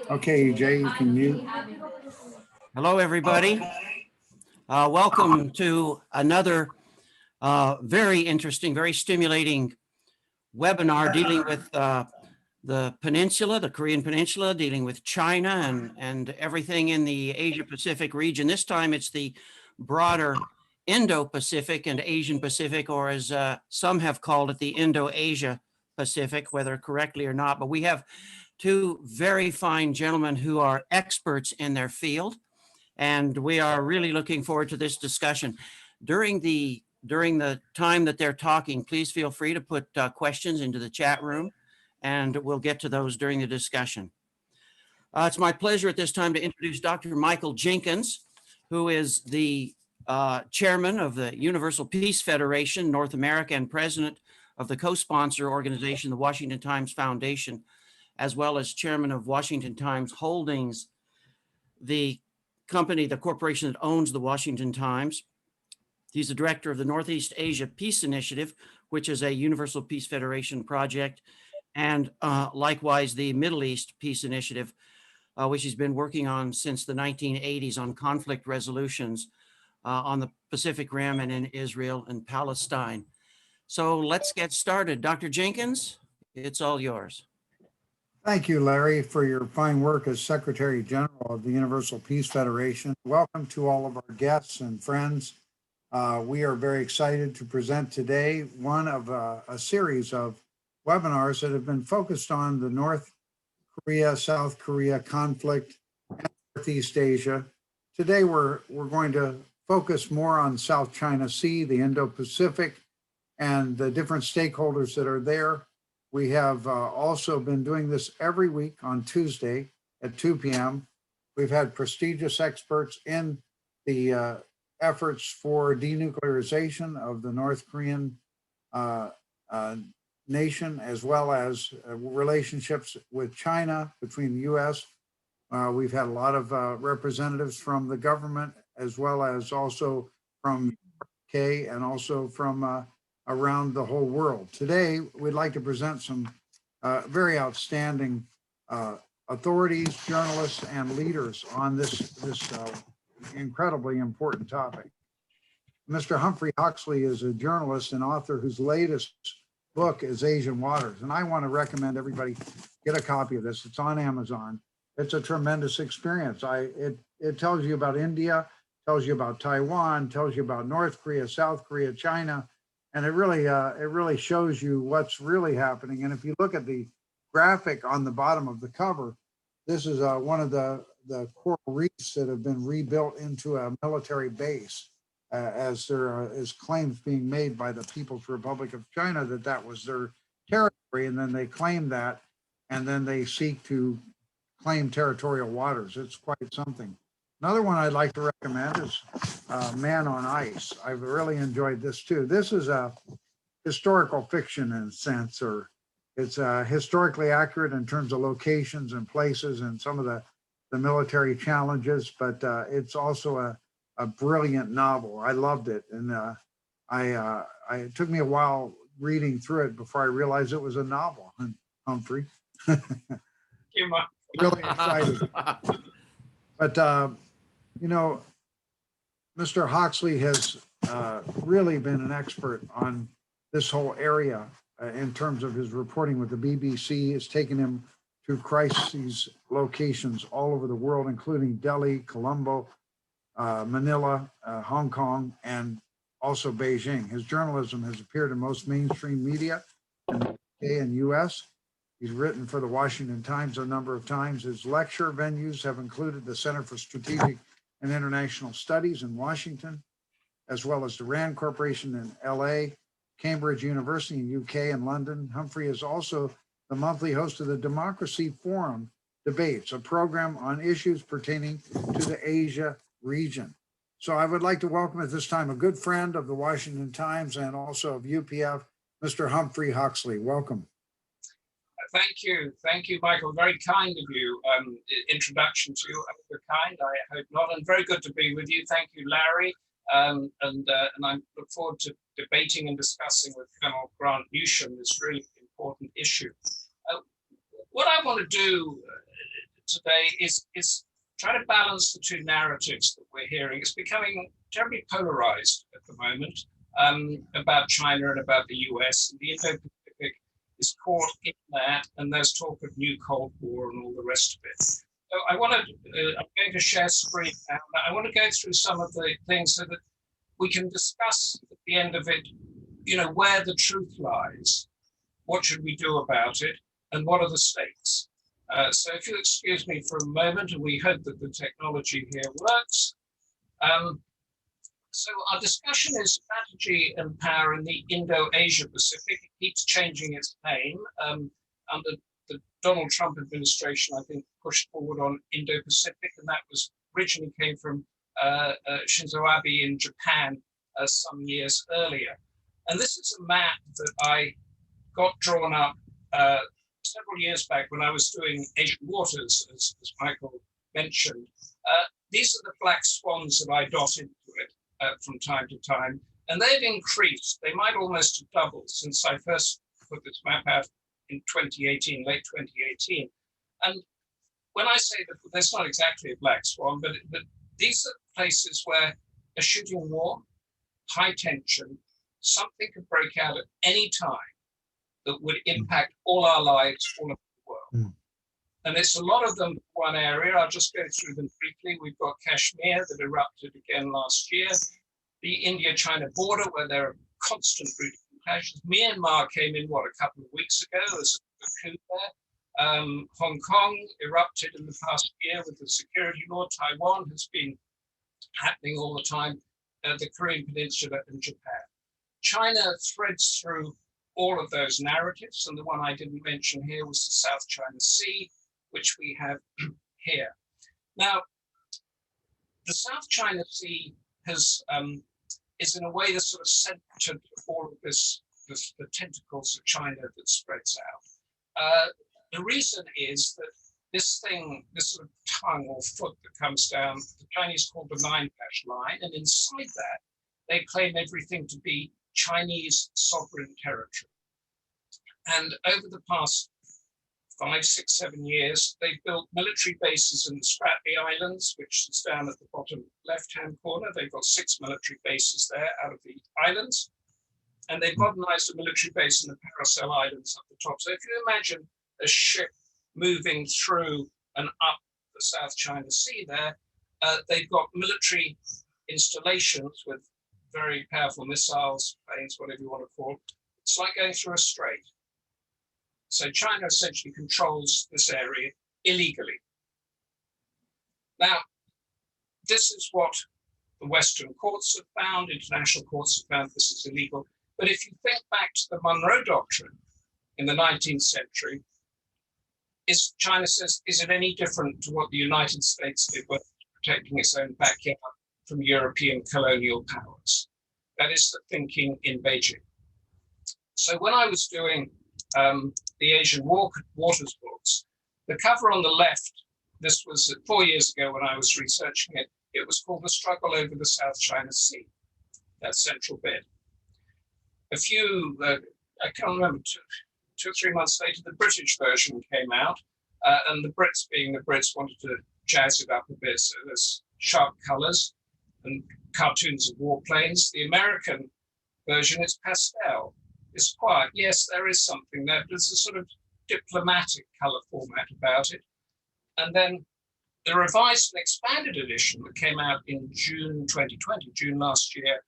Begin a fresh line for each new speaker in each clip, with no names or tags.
Okay, Jay, you can mute.
Hello, everybody. Welcome to another very interesting, very stimulating webinar dealing with the peninsula, the Korean peninsula, dealing with China and everything in the Asia Pacific region. This time it's the broader Indo-Pacific and Asian Pacific, or as some have called it, the Indo-Asia Pacific, whether correctly or not. But we have two very fine gentlemen who are experts in their field, and we are really looking forward to this discussion. During the time that they're talking, please feel free to put questions into the chat room, and we'll get to those during the discussion. It's my pleasure at this time to introduce Dr. Michael Jenkins, who is the chairman of the Universal Peace Federation, North America, and president of the co-sponsor organization, the Washington Times Foundation, as well as chairman of Washington Times Holdings, the company, the corporation that owns the Washington Times. He's the director of the Northeast Asia Peace Initiative, which is a Universal Peace Federation project, and likewise the Middle East Peace Initiative, which he's been working on since the 1980s on conflict resolutions on the Pacific Rim and in Israel and Palestine. So let's get started. Dr. Jenkins, it's all yours.
Thank you, Larry, for your fine work as Secretary General of the Universal Peace Federation. Welcome to all of our guests and friends. We are very excited to present today one of a series of webinars that have been focused on the North Korea, South Korea conflict and Northeast Asia. Today, we're going to focus more on South China Sea, the Indo-Pacific, and the different stakeholders that are there. We have also been doing this every week on Tuesday at 2 p.m. We've had prestigious experts in the efforts for denuclearization of the North Korean nation, as well as relationships with China between the U.S. We've had a lot of representatives from the government, as well as also from UK and also from around the whole world. Today, we'd like to present some very outstanding authorities, journalists, and leaders on this incredibly important topic. Mr. Humphrey Huxley is a journalist and author whose latest book is Asian Waters. And I want to recommend everybody get a copy of this. It's on Amazon. It's a tremendous experience. It tells you about India, tells you about Taiwan, tells you about North Korea, South Korea, China, and it really shows you what's really happening. And if you look at the graphic on the bottom of the cover, this is one of the coral reefs that have been rebuilt into a military base, as there is claims being made by the People's Republic of China that was their territory, and then they claim that, and then they seek to claim territorial waters. It's quite something. Another one I'd like to recommend is Man on Ice. I've really enjoyed this too. This is a historical fiction in a sense, or it's historically accurate in terms of locations and places and some of the military challenges, but it's also a brilliant novel. I loved it, and it took me a while reading through it before I realized it was a novel. Humphrey, really excited. But you know, Mr. Huxley has really been an expert on this whole area in terms of his reporting with the BBC. Has taken him to crisis locations all over the world, including Delhi, Colombo, Manila, Hong Kong, and also Beijing. His journalism has appeared in most mainstream media in the UK and US. He's written for the Washington Times a number of times. His lecture venues have included the Center for Strategic and International Studies in Washington, as well as the RAND Corporation in LA, Cambridge University in UK and London. Humphrey is also the monthly host of the Democracy Forum Debates, a program on issues pertaining to the Asia region. So I would like to welcome at this time a good friend of the Washington Times and also of UPF, Mr. Humphrey Huxley. Welcome.
Thank you, Michael. Very kind of you. Introduction to you of the kind. I hope not. And very good to be with you. Thank you, Larry. And I look forward to debating and discussing with Colonel Grant Newsham this really important issue. What I want to do today is try to balance the two narratives that we're hearing. It's becoming terribly polarized at the moment about China and about the US. And the Indo-Pacific is caught in that, and there's talk of new Cold War and all the rest of it. So I'm going to share screen now. I want to go through some of the things so that we can discuss at the end of it, where the truth lies, what should we do about it, and what are the stakes. So if you excuse me for a moment, and we hope that the technology here works. So our discussion is strategy and power in the Indo-Asia Pacific. It keeps changing its name. Under the Donald Trump administration, I think, pushed forward on Indo-Pacific, and that was originally came from Shinzo Abe in Japan some years earlier. And this is a map that I got drawn up several years back when I was doing Asian waters, as Michael mentioned. These are the black swans that I dot into it from time to time, and they've increased. They might almost have doubled since I first put this map out in 2018, late 2018. And when I say that there's not exactly a black swan, but these are places where a shooting war, high tension, something could break out at any time that would impact all our lives all over the world. Mm. And it's a lot of them one area. I'll just go through them briefly. We've got Kashmir that erupted again last year, the India-China border where there are constant routing clashes. Myanmar came in, a couple of weeks ago as a coup there. Hong Kong erupted in the past year with the security law. Taiwan has been happening all the time, the Korean Peninsula and Japan. China threads through all of those narratives, and the one I didn't mention here was the South China Sea, which we have here. Now, the South China Sea is in a way the sort of center of all of the tentacles of China that spreads out. The reason is that this sort of tongue or foot that comes down, the Chinese call the nine-dash line, and inside that, they claim everything to be Chinese sovereign territory. And over the past 5, 6, 7 years, they've built military bases in the Spratly Islands, which is down at the bottom left-hand corner. They've got 6 military bases there out of the islands. And they've modernized a military base in the Paracel Islands at the top. So if you imagine a ship moving through and up the South China Sea there, they've got military installations with very powerful missiles, planes, whatever you want to call it. It's like going through a strait. So China essentially controls this area illegally. Now, this is what the Western courts have found, international courts have found this is illegal. But if you think back to the Monroe Doctrine in the 19th century, China says, is it any different to what the United States did with protecting its own backyard from European colonial powers? That is the thinking in Beijing. So when I was doing the Asian Waters books, the cover on the left, this was 4 years ago when I was researching it, it was called The Struggle Over the South China Sea, that central bit. I can't remember, 2 or 3 months later, the British version came out, and the Brits, being the Brits, wanted to jazz it up a bit, so there's sharp colors and cartoons of warplanes. The American version is pastel. It's quiet. Yes, there is something there, but there's a sort of diplomatic color format about it. And then the revised and expanded edition that came out in June 2020, June last year,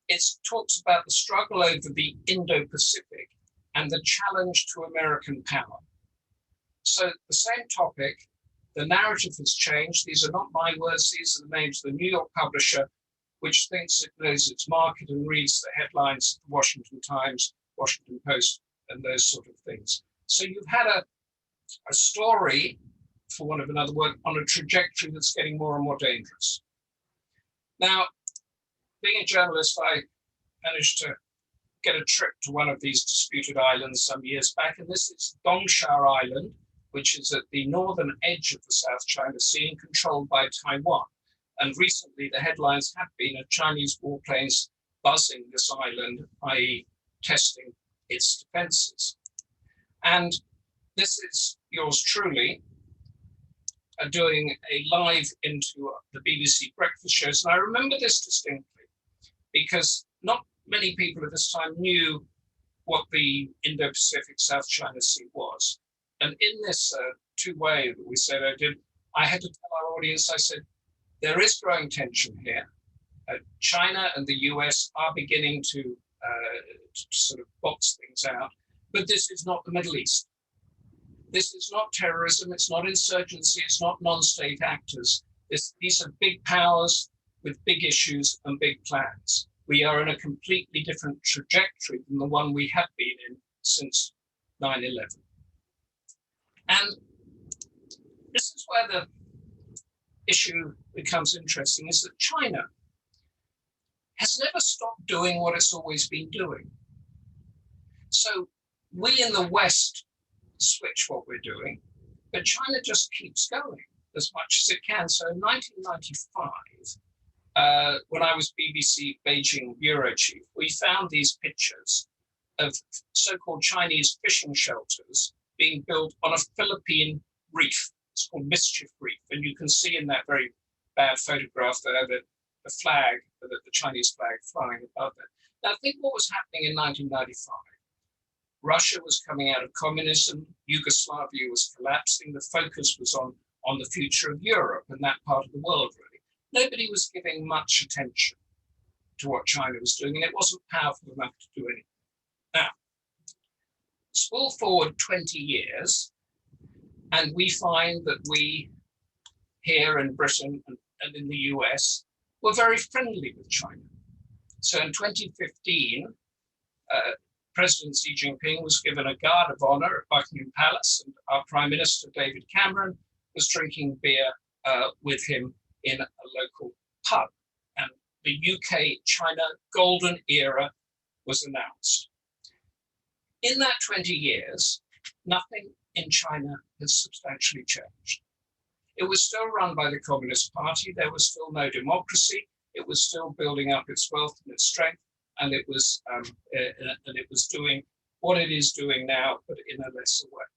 it talks about the struggle over the Indo-Pacific and the challenge to American power. So the same topic, the narrative has changed. These are not my words. These are the names of the New York publisher, which thinks it knows its market and reads the headlines of the Washington Times, Washington Post, and those sort of things. So you've had a story, for want of another word, on a trajectory that's getting more and more dangerous. Now, being a journalist, I managed to get a trip to one of these disputed islands some years back, and this is Dongsha Island, which is at the northern edge of the South China Sea and controlled by Taiwan. And recently, the headlines have been of Chinese warplanes buzzing this island, i.e. testing its defenses. And this is yours truly are doing a live into the BBC breakfast shows. And I remember this distinctly because not many people at this time knew what the Indo-Pacific South China Sea was. And in this two-way that we said I had to tell our audience, I said, there is growing tension here. China and the US are beginning to sort of box things out, but this is not the Middle East. This is not terrorism, it's not insurgency, it's not non-state actors. These are big powers with big issues and big plans. We are in a completely different trajectory than the one we have been in since 9/11. And this is where the issue becomes interesting, is that China has never stopped doing what it's always been doing. So we in the West switch what we're doing, but China just keeps going as much as it can. So in 1995, when I was BBC Beijing bureau chief, we found these pictures of so-called Chinese fishing shelters being built on a Philippine reef. It's called Mischief Reef. And you can see in that very bad photograph there that the flag, the Chinese flag flying above it. Now think what was happening in 1995. Russia was coming out of communism, Yugoslavia was collapsing, the focus was on the future of Europe and that part of the world, really. Nobody was giving much attention to what China was doing, and it wasn't powerful enough to do anything. Now, spool forward 20 years, and we find that we here in Britain and in the US were very friendly with China. So in 2015, President Xi Jinping was given a guard of honor at Buckingham Palace, and our Prime Minister, David Cameron, was drinking beer with him in a local pub. And the UK-China golden era was announced. In that 20 years, nothing in China has substantially changed. It was still run by the Communist Party. There was still no democracy. It was still building up its wealth and its strength. And it was doing what it is doing now, but in a lesser way.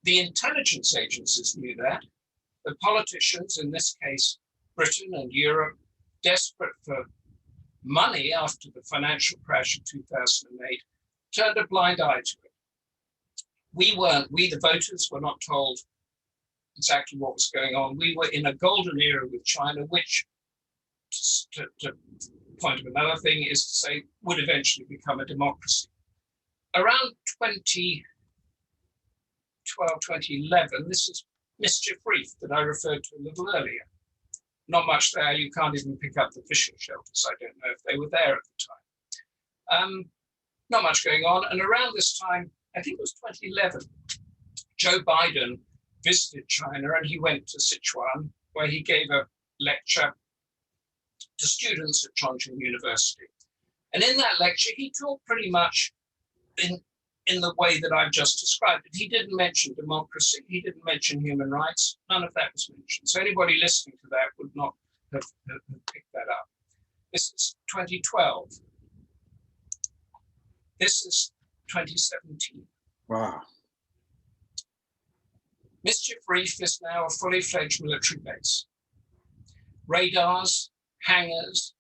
The intelligence agencies knew that. The politicians, in this case, Britain and Europe, desperate for money after the financial crash of 2008, turned a blind eye to it. We the voters, were not told exactly what was going on. We were in a golden era with China, which, to point of another thing, is to say would eventually become a democracy. Around 2012, 2011, this is Mischief Reef that I referred to a little earlier. Not much there. You can't even pick up the fishing shelters. I don't know if they were there at the time. Not much going on. And around this time, I think it was 2011, Joe Biden visited China and he went to Sichuan, where he gave a lecture to students at Chongqing University. And in that lecture, he talked pretty much in the way that I've just described it. He didn't mention democracy. He didn't mention human rights. None of that was mentioned. So anybody listening to that would not have picked that up. This is 2012. This is 2017.
Wow.
Mischief Reef is now a fully fledged military base. Radars, hangars,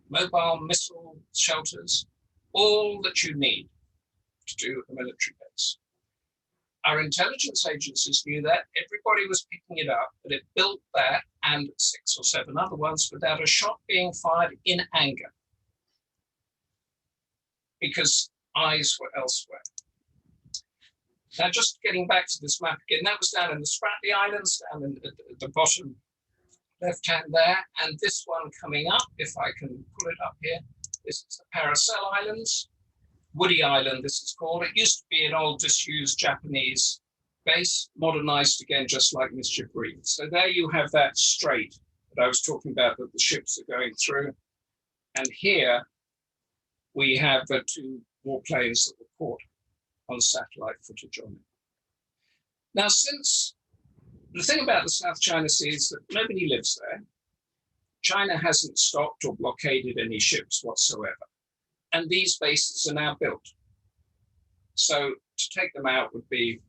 mobile missile shelters, all that you need to do a military base. Our intelligence agencies knew that. Everybody was picking it up, but it built that and 6 or 7 other ones without a shot being fired in anger, because eyes were elsewhere. Now, just getting back to this map again, that was down in the Spratly Islands, down at the bottom left-hand there, and this one coming up, if I can pull it up here, this is the Paracel Islands, Woody Island, this is called. It used to be an old disused Japanese base, modernized again, just like Mischief Reef. So there you have that strait that I was talking about that the ships are going through. And here we have the 2 warplanes that were caught on satellite footage on it. Now, since the thing about the South China Sea is that nobody lives there. China hasn't stopped or blockaded any ships whatsoever. And these bases are now built. So to take them out would be,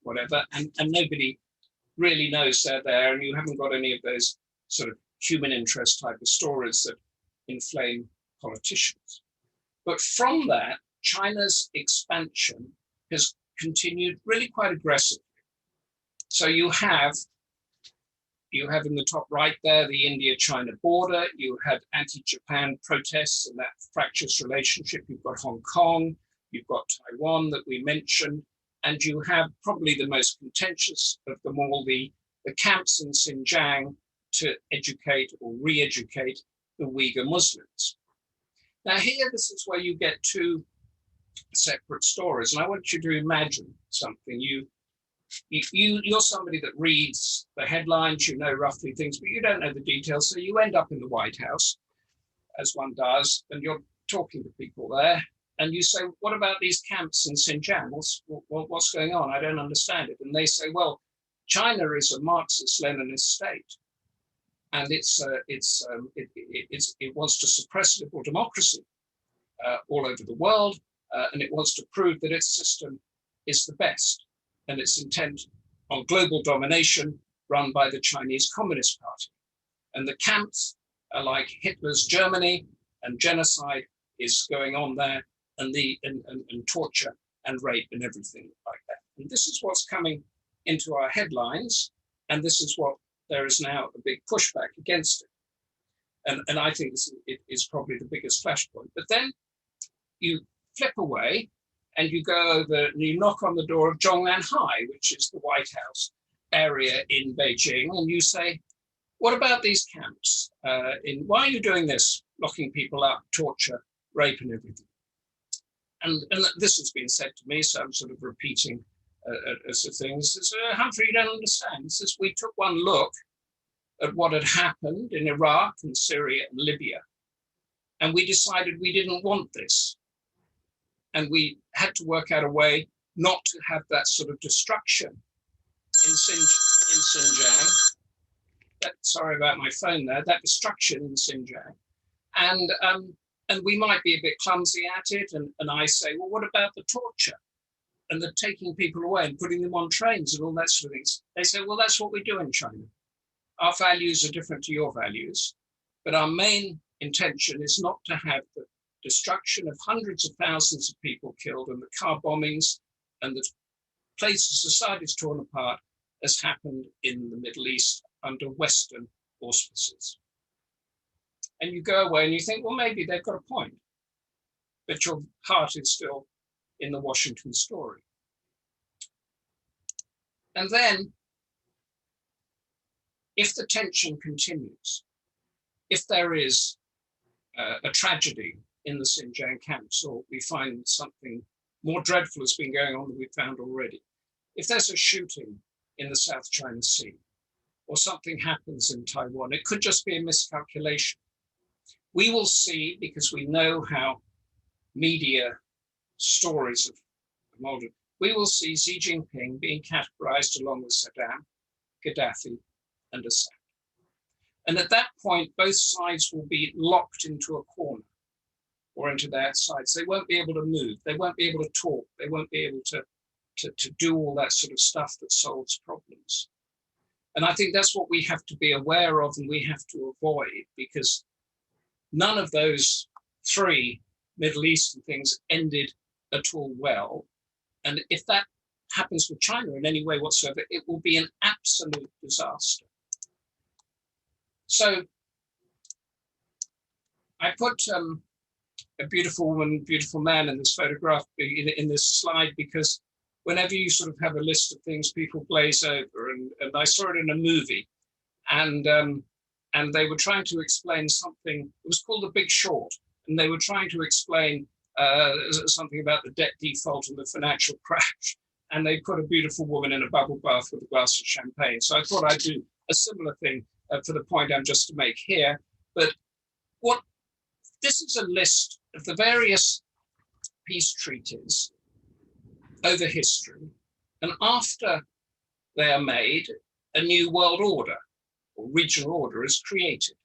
whatever. And nobody really knows they're there, and you haven't got any of those sort of human interest type of stories that inflame politicians. But from that, China's expansion has continued really quite aggressively. So you have in the top right there the India-China border. You had anti-Japan protests and that fractious relationship. You've got Hong Kong, you've got Taiwan that we mentioned, and you have probably the most contentious of them all, the camps in Xinjiang to educate or re-educate the Uyghur Muslims. Now here, this is where you get two separate stories, and I want you to imagine something. You're somebody that reads the headlines, you know roughly things, but you don't know the details. So you end up in the White House, as one does, and you're talking to people there, and you say, what about these camps in Xinjiang? What's going on? I don't understand it. And they say, well, China is a Marxist-Leninist state, and it wants to suppress liberal democracy all over the world, and it wants to prove that its system is the best, and its intent on global domination run by the Chinese Communist Party. And the camps are like Hitler's Germany, and genocide is going on there, and torture and rape and everything like that. And this is what's coming into our headlines, and this is what there is now a big pushback against it. And I think it is probably the biggest flashpoint. But then you flip away and you go over and you knock on the door of Zhongnanhai, which is the White House area in Beijing, and you say, what about these camps? Why are you doing this? Locking people up, torture, rape and everything. And this has been said to me, so I'm sort of repeating things. Says, Humphrey, you don't understand. He says, we took one look at what had happened in Iraq and Syria and Libya, and we decided we didn't want this. And we had to work out a way not to have that sort of destruction in Xinjiang. Sorry about my phone there, that destruction in Xinjiang. And we might be a bit clumsy at it. And I say, well, what about the torture and the taking people away and putting them on trains and all that sort of things? They say, well, that's what we do in China. Our values are different to your values, but our main intention is not to have the destruction of hundreds of thousands of people killed and the car bombings and the places, societies torn apart, as happened in the Middle East under Western auspices. And you go away and you think, well, maybe they've got a point, but your heart is still in the Washington story. And then, if the tension continues, if there is a tragedy in the Xinjiang camps, or we find something more dreadful has been going on than we've found already, if there's a shooting in the South China Sea, or something happens in Taiwan, it could just be a miscalculation. We will see, because we know how media stories have molded, we will see Xi Jinping being categorized along with Saddam, Gaddafi, and Assad. And at that point, both sides will be locked into a corner or into their sides. They won't be able to move. They won't be able to talk. They won't be able to do all that sort of stuff that solves problems. And I think that's what we have to be aware of and we have to avoid, because none of those three Middle Eastern things ended at all well. And if that happens with China in any way whatsoever, it will be an absolute disaster. So I put a beautiful woman, beautiful man in this photograph, in this slide, because whenever you sort of have a list of things, people glaze over. And I saw it in a movie, and they were trying to explain something. It was called The Big Short, and they were trying to explain something about the debt default and the financial crash. And they put a beautiful woman in a bubble bath with a glass of champagne. So I thought I'd do a similar thing for the point I'm just to make here. But this is a list of the various peace treaties over history. And after they are made, a new world order or regional order is created.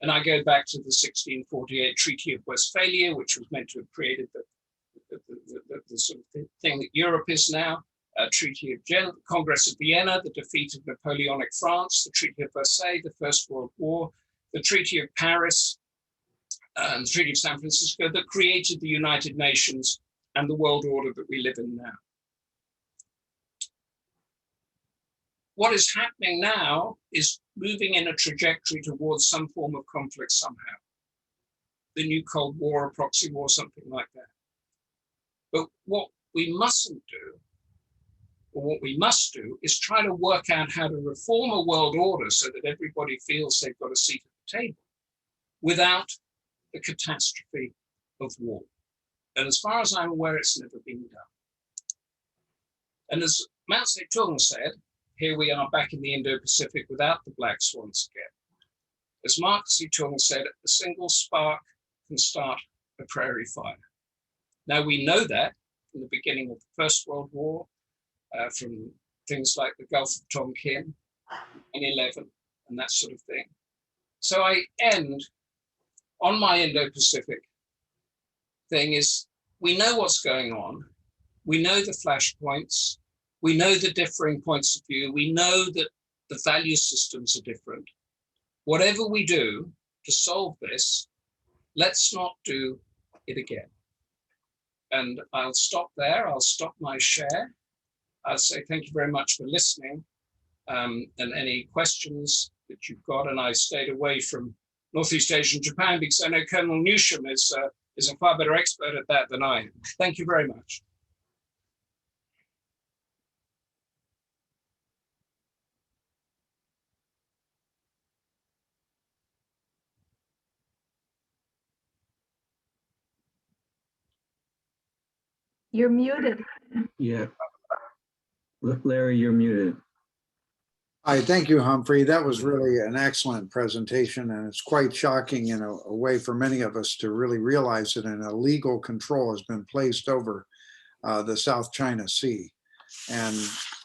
And I go back to the 1648 Treaty of Westphalia, which was meant to have created the sort of thing that Europe is now. Treaty of Congress of Vienna, the defeat of Napoleonic France, the Treaty of Versailles, the First World War, the Treaty of Paris, and the Treaty of San Francisco that created the United Nations and the world order that we live in now. What is happening now is moving in a trajectory towards some form of conflict somehow. The new Cold War, a proxy war, something like that. But what we mustn't do, or what we must do, is try to work out how to reform a world order so that everybody feels they've got a seat at the table without the catastrophe of war. And as far as I'm aware, it's never been done. And as Mao Zedong said, here we are back in the Indo-Pacific without the black swans again. As Mao Zedong said, a single spark can start a prairie fire. Now we know that from the beginning of the First World War, from things like the Gulf of Tonkin, 9/11, and that sort of thing. So I end on my Indo-Pacific thing is, we know what's going on. We know the flashpoints. We know the differing points of view. We know that the value systems are different. Whatever we do to solve this, let's not do it again. And I'll stop there. I'll stop my share. I'll say thank you very much for listening, and any questions that you've got. And I stayed away from Northeast Asia and Japan because I know Colonel Newsham is a far better expert at that than I am. Thank you very much.
You're muted.
Yeah. Larry, you're muted.
Hi, thank you, Humphrey. That was really an excellent presentation, and it's quite shocking in a way for many of us to really realize that an illegal control has been placed over the South China Sea. And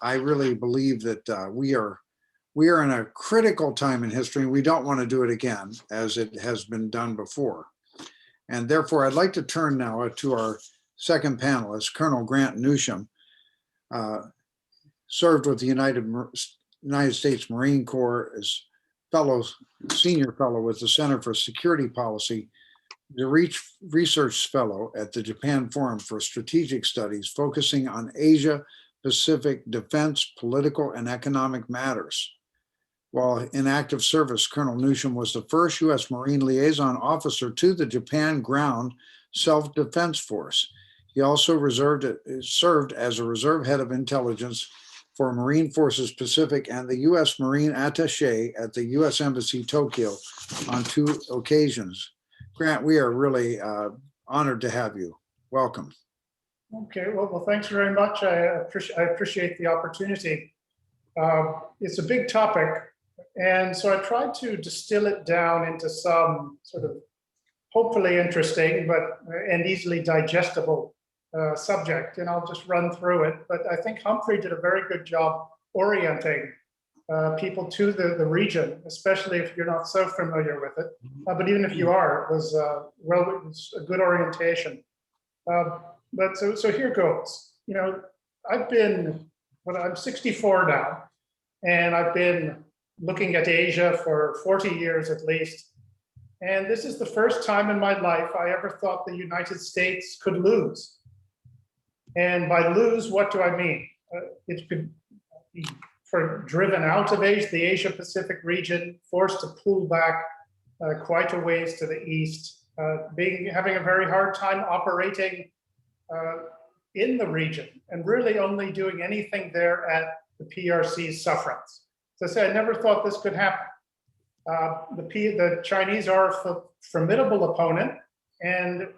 I really believe that we are in a critical time in history, and we don't want to do it again as it has been done before. And therefore, I'd like to turn now to our second panelist, Colonel Grant Newsham, served with the United States Marine Corps as senior fellow with the Center for Security Policy, the research fellow at the Japan Forum for Strategic Studies, focusing on Asia Pacific defense, political, and economic matters. While in active service, Colonel Newsham was the first U.S. Marine liaison officer to the Japan Ground Self-Defense Force. He also served as a reserve head of intelligence for Marine Forces Pacific and the U.S. Marine Attaché at the U.S. Embassy Tokyo on 2 occasions. Grant, we are really honored to have you. Welcome.
Okay, well, thanks very much. I appreciate the opportunity. It's a big topic, and so I tried to distill it down into some sort of hopefully interesting and easily digestible subject, and I'll just run through it. But I think Humphrey did a very good job orienting people to the region, especially if you're not so familiar with it. But even if you are, it was a good orientation. But so here goes. You know, I'm 64 now, and I've been looking at Asia for 40 years at least. And this is the first time in my life I ever thought the United States could lose. And by lose, what do I mean? It could be driven out of Asia, the Asia Pacific region, forced to pull back quite a ways to the east, having a very hard time operating in the region, and really only doing anything there at the PRC's sufferance. So I say, I never thought this could happen. The Chinese are a formidable opponent, and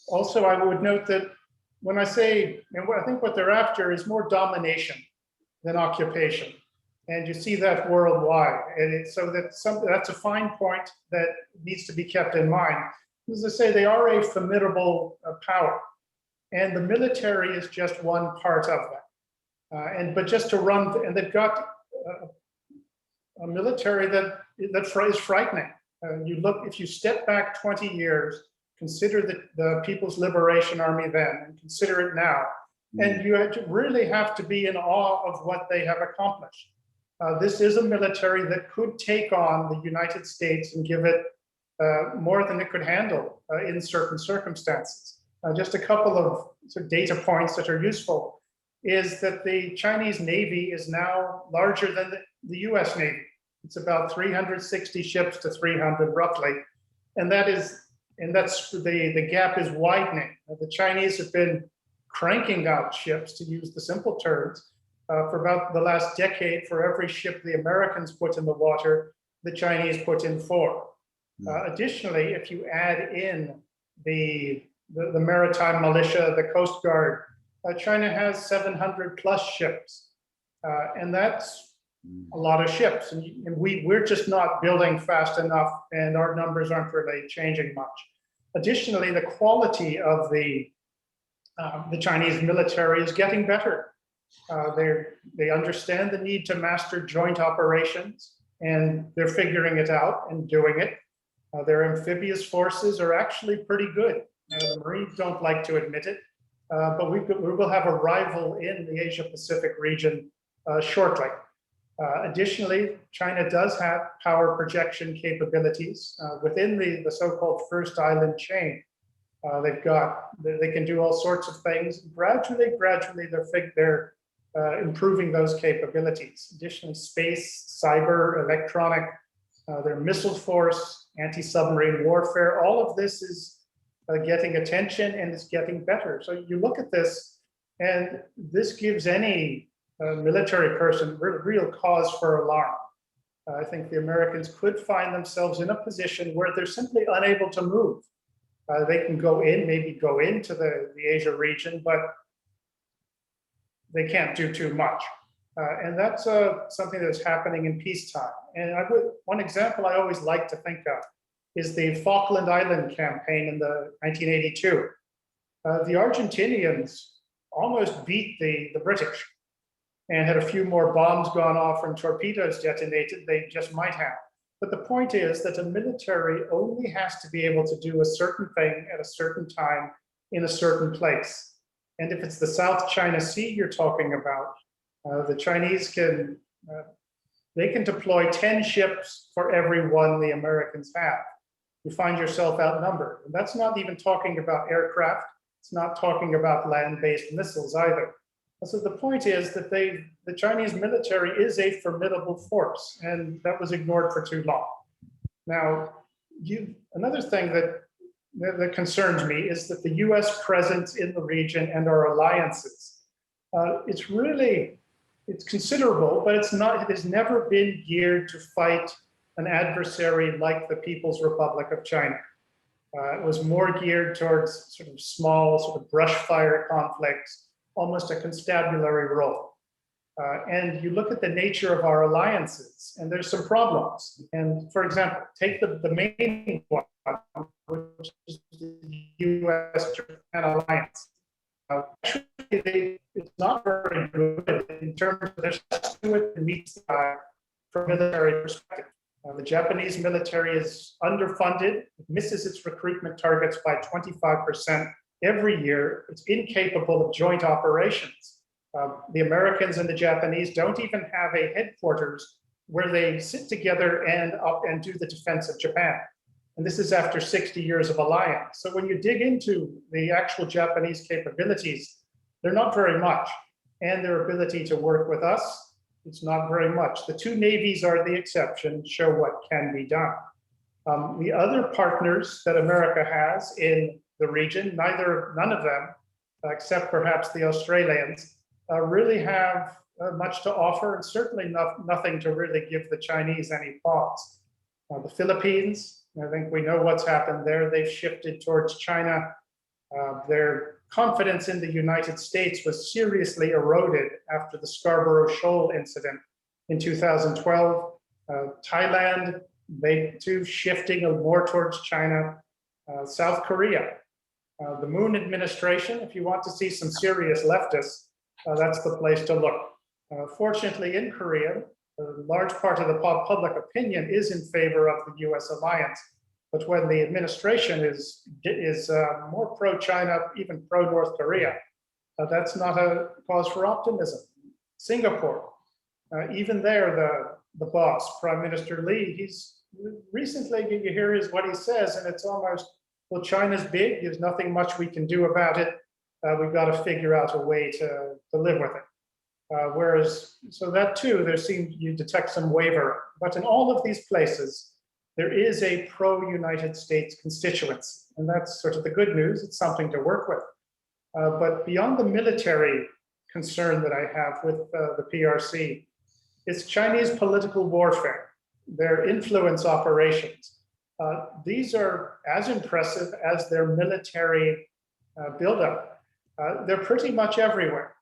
also I would note that when I say, and I think what they're after is more domination than occupation, and you see that worldwide, and so that's a fine point that needs to be kept in mind. As I say, they are a formidable power, and the military is just one part of that. But just to run, and they've got a military that is frightening. If you step back 20 years, consider the People's Liberation Army then, and consider it now. And you really have to be in awe of what they have accomplished. This is a military that could take on the United States and give it more than it could handle in certain circumstances. Just a couple of data points that are useful is that the Chinese Navy is now larger than the US Navy. It's about 360 ships to 300 roughly. And that's the gap is widening. The Chinese have been cranking out ships, to use the simple terms, for about the last decade. For every ship the Americans put in the water, the Chinese put in 4. Additionally, if you add in the maritime militia, the Coast Guard, China has 700 plus ships. And that's a lot of ships. And we're just not building fast enough, and our numbers aren't really changing much. Additionally, the quality of the Chinese military is getting better. They understand the need to master joint operations, and they're figuring it out and doing it. Their amphibious forces are actually pretty good. The Marines don't like to admit it, but we will have a rival in the Asia Pacific region shortly. Additionally, China does have power projection capabilities within the so-called first island chain. They can do all sorts of things. Gradually, they're improving those capabilities. Additionally, space, cyber, electronic, their missile force, anti-submarine warfare, all of this is getting attention and is getting better. So you look at this, and this gives any military person real cause for alarm. I think the Americans could find themselves in a position where they're simply unable to move. They can maybe go into the Asia region, but they can't do too much. And that's something that's happening in peacetime. And one example I always like to think of is the Falkland Island campaign in the 1982. The Argentinians almost beat the British and had a few more bombs gone off and torpedoes detonated. They just might have. But the point is that a military only has to be able to do a certain thing at a certain time in a certain place. And if it's the South China Sea you're talking about, the Chinese can deploy 10 ships for every one the Americans have. You find yourself outnumbered. And that's not even talking about aircraft. It's not talking about land-based missiles either. So the point is that the Chinese military is a formidable force, and that was ignored for too long. Now, another thing that concerns me is that the US presence in the region and our alliances, it's considerable, but it has never been geared to fight an adversary like the People's Republic of China. It was more geared towards sort of small, brush fire conflicts, almost a constabulary role. And you look at the nature of our alliances, and there's some problems. And for example, take the main one, which is the USJapan Alliance. Actually, it's not very good in terms of there's less to it than meets the eye from a military perspective. The Japanese military is underfunded, it misses its recruitment targets by 25% every year. It's incapable of joint operations. The Americans and the Japanese don't even have a headquarters where they sit together and do the defense of Japan. And this is after 60 years of alliance. So when you dig into the actual Japanese capabilities, they're not very much. And their ability to work with us, it's not very much. The two navies are the exception, show what can be done. The other partners that America has in the region, none of them, except perhaps the Australians, really have much to offer, and certainly nothing to really give the Chinese any pause. The Philippines, I think we know what's happened there. They've shifted towards China. Their confidence in the United States was seriously eroded after the Scarborough Shoal incident in 2012. Thailand, they too shifting more towards China. South Korea, the Moon administration, if you want to see some serious leftists, that's the place to look. Fortunately, in Korea, a large part of the public opinion is in favor of the US alliance. But when the administration is more pro-China, even pro-North Korea, That's not a cause for optimism. Singapore, even there, the boss, Prime Minister Lee, he's recently, you hear what he says, and it's almost, well, China's big, there's nothing much we can do about it. We've got to figure out a way to live with it. Whereas, so that too, you detect some wavering. But in all of these places, there is a pro-United States constituency. And that's sort of the good news. It's something to work with. But beyond the military concern that I have with the PRC, it's Chinese political warfare, their influence operations. These are as impressive as their military buildup. They're pretty much everywhere.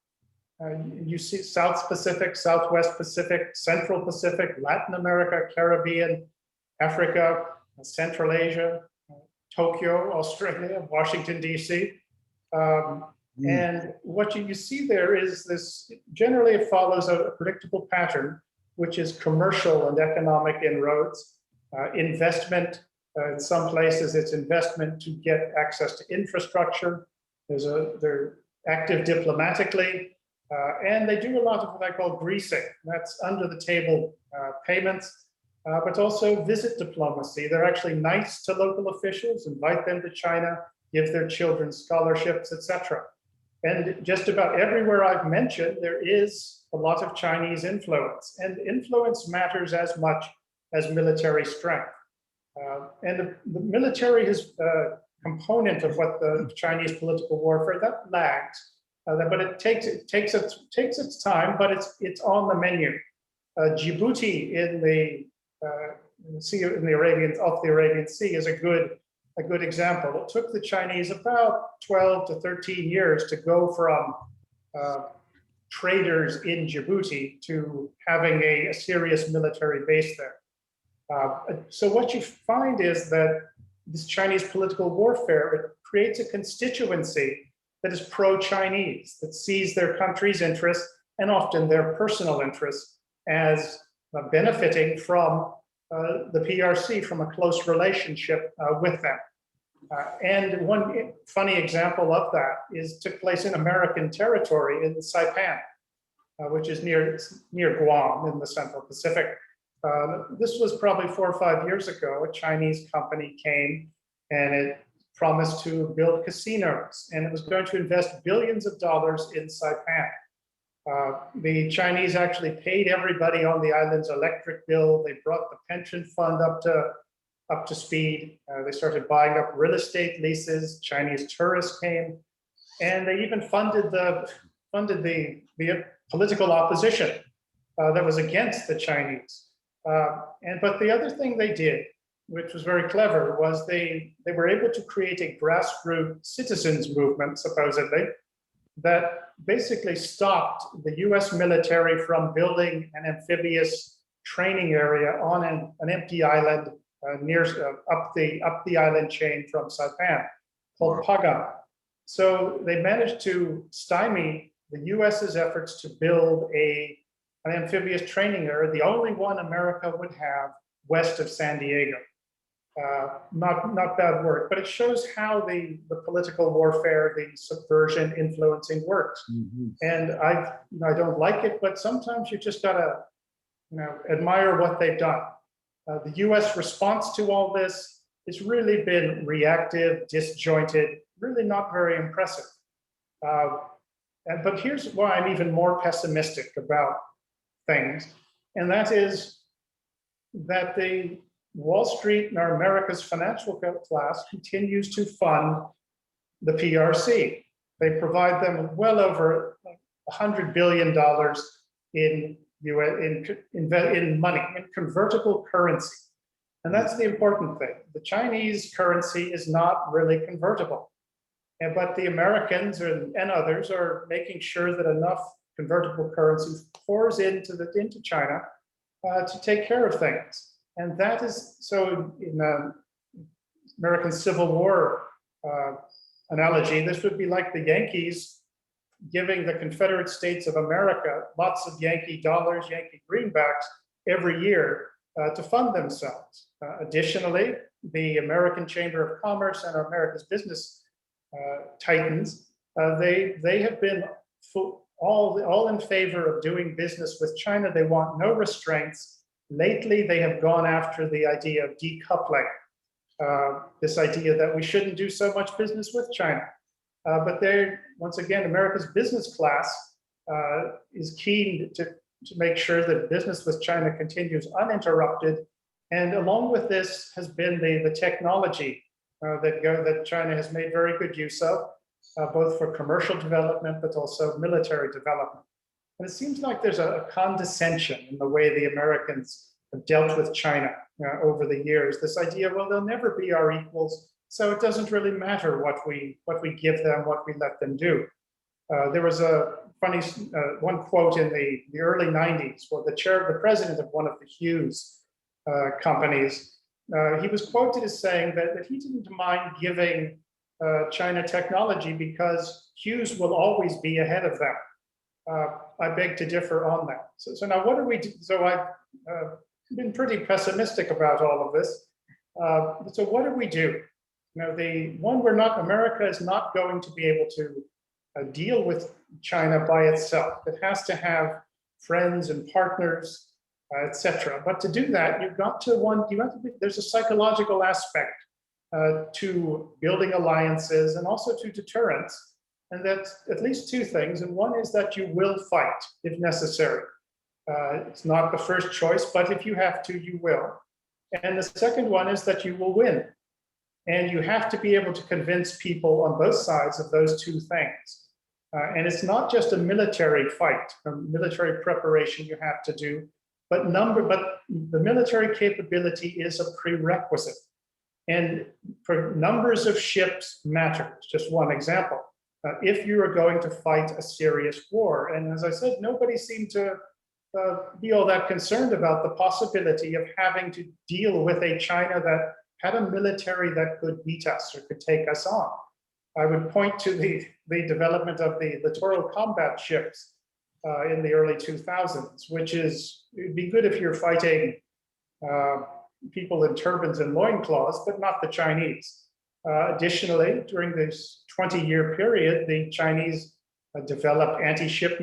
You see South Pacific, Southwest Pacific, Central Pacific, Latin America, Caribbean, Africa, Central Asia, Tokyo, Australia, Washington, DC. And what you see there is this, generally it follows a predictable pattern, which is commercial and economic inroads, investment. In some places, it's investment to get access to infrastructure. They're active diplomatically, and they do a lot of what I call greasing. That's under the table payments, but also visit diplomacy. They're actually nice to local officials, invite them to China, give their children scholarships, etc. And just about everywhere I've mentioned, there is a lot of Chinese influence, and influence matters as much as military strength. And the military is a component of what the Chinese political warfare that lags, but it takes its time, but it's on the menu. Djibouti in the Arabian Sea is a good example. It took the Chinese about 12 to 13 years to go from traders in Djibouti to having a serious military base there. So what you find is that this Chinese political warfare, it creates a constituency that is pro-Chinese, that sees their country's interests and often their personal interests as benefiting from the PRC, from a close relationship with them. And one funny example of that took place in American territory in Saipan, which is near Guam in the Central Pacific. This was probably 4 or 5 years ago. A Chinese company came and it promised to build casinos, and it was going to invest billions of dollars in Saipan. The Chinese actually paid everybody on the island's electric bill. They brought the pension fund up to speed. They started buying up real estate leases. Chinese tourists came, and they even funded the political opposition that was against the Chinese. But the other thing they did, which was very clever, was they were able to create a grassroots citizens movement, supposedly, that basically stopped the US military from building an amphibious training area on an empty island up the island chain from Saipan, called Pagan. So they managed to stymie the US's efforts to build an amphibious training area, the only one America would have west of San Diego. Not bad work, but it shows how the political warfare, the subversion, influencing works. Mm-hmm. And I don't like it, but sometimes you just gotta admire what they've done. The US response to all this has really been reactive, disjointed, really not very impressive. But here's why I'm even more pessimistic about things, and that is that the Wall Street and our America's financial class continues to fund the PRC. They provide them well over $100 billion in money, in convertible currency. And that's the important thing. The Chinese currency is not really convertible. But the Americans and others are making sure that enough convertible currency pours into China to take care of things. And that is, so in American Civil War analogy, this would be like the Yankees giving the Confederate States of America lots of Yankee dollars, Yankee greenbacks every year to fund themselves. Additionally, the American Chamber of Commerce and America's business titans they have been all in favor of doing business with China. They want no restraints. Lately, they have gone after the idea of decoupling, this idea that we shouldn't do so much business with China. But once again, America's business class is keen to make sure that business with China continues uninterrupted. And along with this has been the technology that China has made very good use of, both for commercial development, but also military development. And it seems like there's a condescension in the way the Americans have dealt with China over the years. This idea, well, they'll never be our equals, so it doesn't really matter what we give them, what we let them do. There was a funny one quote in the early 90s where the president of one of the Hughes companies, he was quoted as saying that he didn't mind giving China technology because Hughes will always be ahead of them. I beg to differ on that. So now what do we do? So I've been pretty pessimistic about all of this. So what do we do? America is not going to be able to deal with China by itself. It has to have friends and partners, etc. But to do that, there's a psychological aspect to building alliances and also to deterrence. And that's at least two things. And one is that you will fight if necessary. It's not the first choice, but if you have to, you will. And the second one is that you will win. And you have to be able to convince people on both sides of those two things. And it's not just a military fight, a military preparation you have to do, but the military capability is a prerequisite. And for numbers of ships matters. Just one example. If you are going to fight a serious war, and as I said, nobody seemed to be all that concerned about the possibility of having to deal with a China that had a military that could beat us or could take us on. I would point to the development of the Littoral combat ships in the early 2000s, it'd be good if you're fighting people in turbans and loincloths, but not the Chinese. Additionally, during this 20-year period, the Chinese developed anti-ship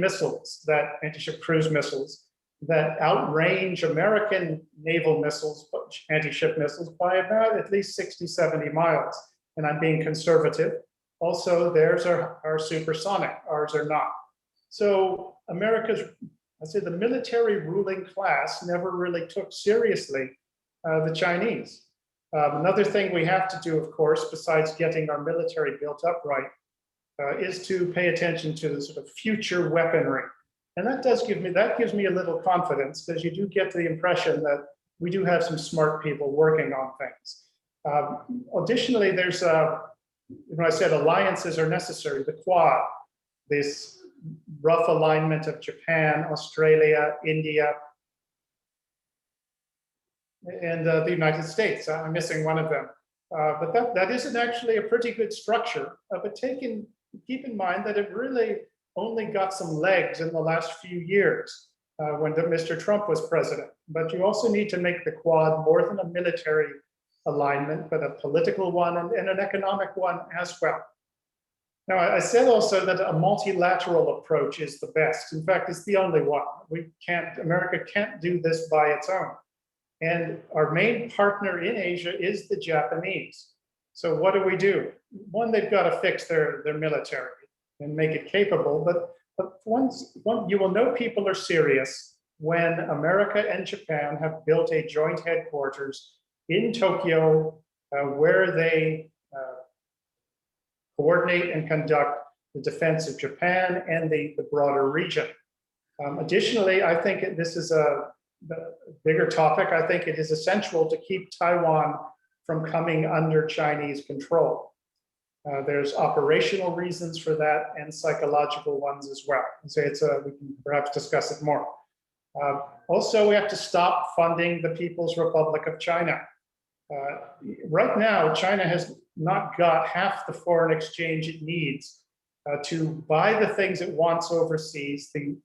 cruise missiles that outrange American naval missiles, anti-ship missiles, by about at least 60, 70 miles. And I'm being conservative. Also, theirs are supersonic, ours are not. So the military ruling class never really took seriously the Chinese. Another thing we have to do, of course, besides getting our military built up right, is to pay attention to the sort of future weaponry. And that gives me a little confidence, because you do get the impression that we do have some smart people working on things. Additionally, there's I said alliances are necessary. The Quad, this rough alignment of Japan, Australia, India, and the United States. I'm missing one of them. But that isn't actually a pretty good structure. But keep in mind that it really only got some legs in the last few years when Mr. Trump was president. But you also need to make the Quad more than a military alignment, but a political one and an economic one as well. Now, I said also that a multilateral approach is the best. In fact, it's the only one. America can't do this by its own. And our main partner in Asia is the Japanese. So what do? One, they've got to fix their military and make it capable. But you will know people are serious when America and Japan have built a joint headquarters in Tokyo, where they coordinate and conduct the defense of Japan and the broader region. Additionally, I think this is the bigger topic. I think it is essential to keep Taiwan from coming under Chinese control. There's operational reasons for that and psychological ones as well. So we can perhaps discuss it more. Also, we have to stop funding the People's Republic of China. Right now, China has not got half the foreign exchange it needs to buy the things it wants overseas, the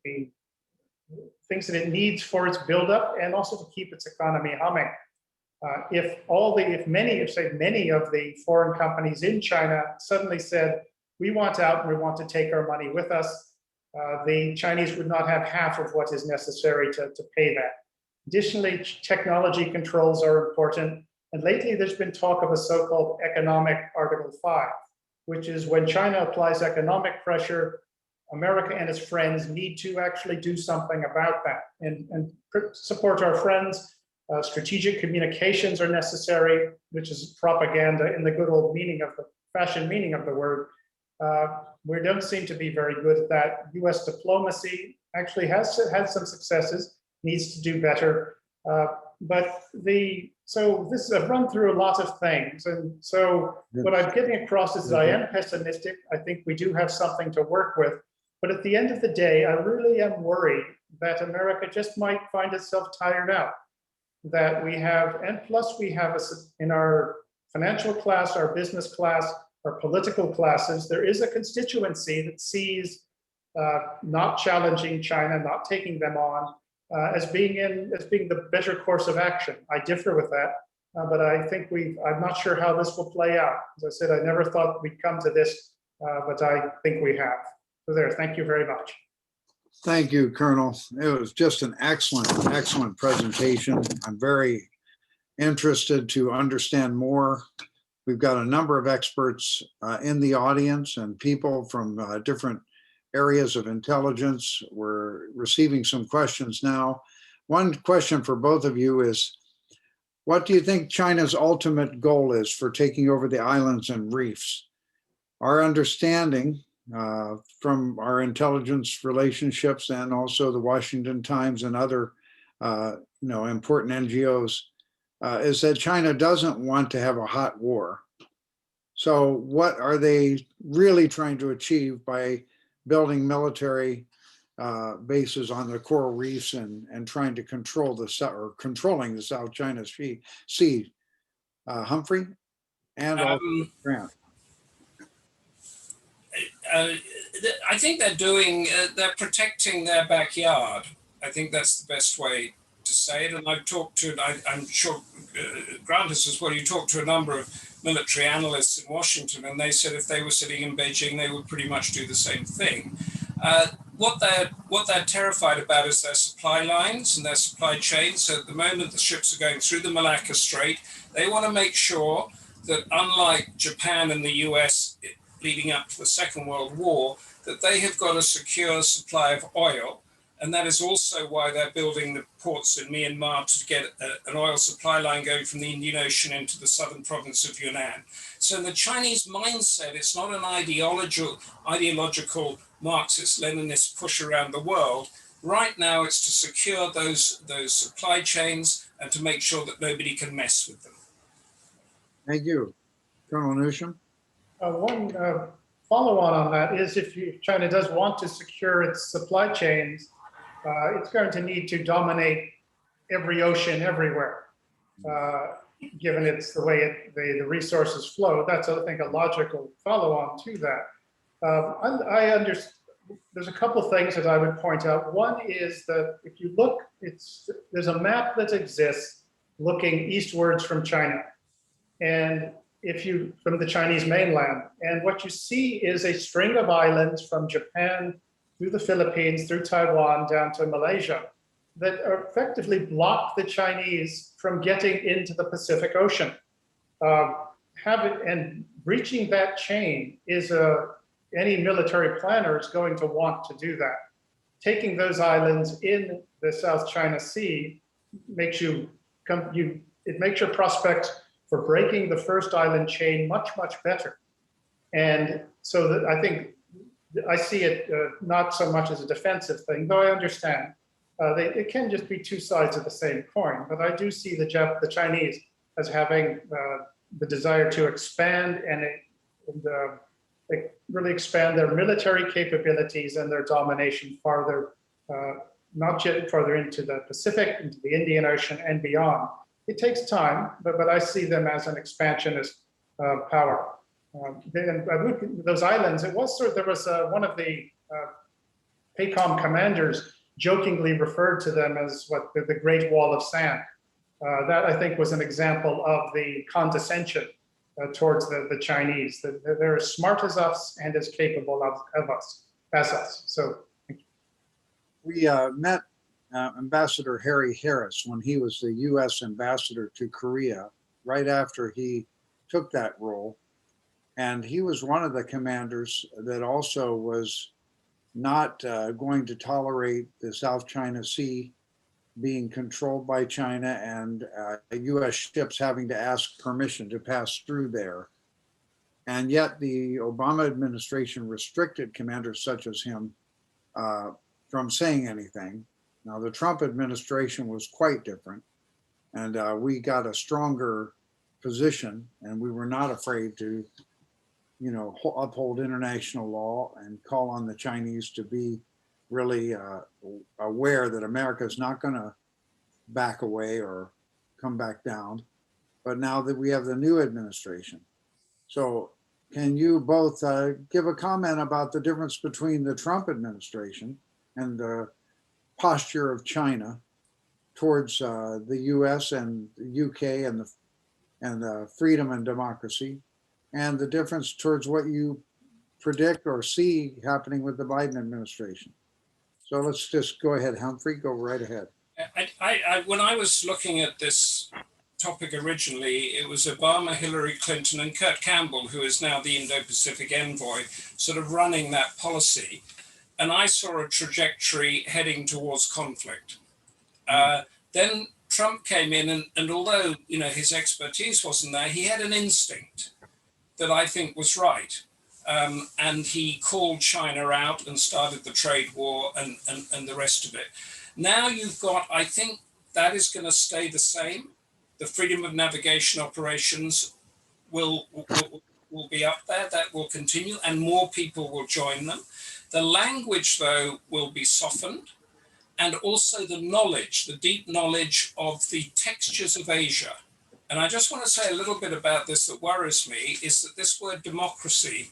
things that it needs for its buildup, and also to keep its economy humming. If many of the foreign companies in China suddenly said, we want out and we want to take our money with us. The Chinese would not have half of what is necessary to pay that. Additionally, technology controls are important. And lately there's been talk of a so-called economic Article 5, which is when China applies economic pressure, America and its friends need to actually do something about that and support our friends. Strategic communications are necessary, which is propaganda in the good old meaning of the fashion meaning of the word. We don't seem to be very good at that. US diplomacy actually has had some successes, needs to do better. So this is a run through a lot of things. And so what I'm getting across is that I am pessimistic. I think we do have something to work with. But at the end of the day, I really am worried that America just might find itself tired out. That we have, and plus we have in our financial class, our business class, our political classes, there is a constituency that sees not challenging China, not taking them on, as being the better course of action. I differ with that, but I think I'm not sure how this will play out. As I said, I never thought we'd come to this, but I think we have. So there, thank you very much.
Thank you, Colonel. It was just an excellent presentation. I'm very interested to understand more. We've got a number of experts in the audience and people from different areas of intelligence. We're receiving some questions now. One question for both of you is, what do you think China's ultimate goal is for taking over the islands and reefs? Our understanding from our intelligence relationships and also the Washington Times and other important NGOs is that China doesn't want to have a hot war. So what are they really trying to achieve by building military bases on the coral reefs and trying to control controlling the South China Sea? Humphrey and Grant.
I think they're protecting their backyard. I think that's the best way to say it. And I've talked to, I'm sure Grant has as well, you talked to a number of military analysts in Washington, and they said if they were sitting in Beijing, they would pretty much do the same thing. What they're terrified about is their supply lines and their supply chains. So at the moment, the ships are going through the Malacca Strait. They want to make sure that, unlike Japan and the US leading up to the Second World War, that they have got a secure supply of oil. And that is also why they're building the ports in Myanmar to get an oil supply line going from the Indian Ocean into the southern province of Yunnan. So in the Chinese mindset, it's not an ideological Marxist-Leninist push around the world. Right now, it's to secure those supply chains and to make sure that nobody can mess with them.
Thank you. Colonel Newsham?
One follow-on on that is if China does want to secure its supply chains, it's going to need to dominate every ocean everywhere, given it's the way the resources flow. That's, I think, a logical follow-on to that. I understand. There's a couple of things that I would point out. One is that if you look, there's a map that exists looking eastwards from China, and from the Chinese mainland, and what you see is a string of islands from Japan through the Philippines, through Taiwan, down to Malaysia, that effectively block the Chinese from getting into the Pacific Ocean. And breaching that chain is any military planner is going to want to do that. Taking those islands in the South China Sea makes your prospects for breaking the first island chain much, much better. And so that I think I see it not so much as a defensive thing, though I understand it can just be two sides of the same coin. But I do see the Chinese as having the desire to expand and really expand their military capabilities and their domination farther, not yet farther into the Pacific, into the Indian Ocean and beyond. It takes time, but I see them as an expansionist power. Those islands, there was one of the PACOM commanders jokingly referred to them as the Great Wall of Sand. That I think was an example of the condescension towards the Chinese. They're as smart as us and as capable of us as us. So
We met Ambassador Harry Harris when he was the U.S. ambassador to Korea right after he took that role. And he was one of the commanders that also was not going to tolerate the South China Sea being controlled by China and U.S. ships having to ask permission to pass through there. And yet the Obama administration restricted commanders such as him from saying anything. Now, the Trump administration was quite different, and we got a stronger position, and we were not afraid to, uphold international law and call on the Chinese to be really aware that America is not going to back away or come back down. But now that we have the new administration, so can you both give a comment about the difference between the Trump administration and the posture of China towards the U.S. and the UK and freedom and democracy, and the difference towards what you predict or see happening with the Biden administration? So let's just go ahead, Humphrey, go right ahead.
When I was looking at this topic originally, it was Obama, Hillary Clinton, and Kurt Campbell, who is now the Indo-Pacific envoy, sort of running that policy. And I saw a trajectory heading towards conflict. Then Trump came in, and although his expertise wasn't there, he had an instinct that I think was right. And he called China out and started the trade war and the rest of it. Now you've got, I think that is going to stay the same. The freedom of navigation operations will be up there. That will continue, and more people will join them. The language, though, will be softened, and also the knowledge, the deep knowledge of the textures of Asia. And I just want to say a little bit about this that worries me, is that this word democracy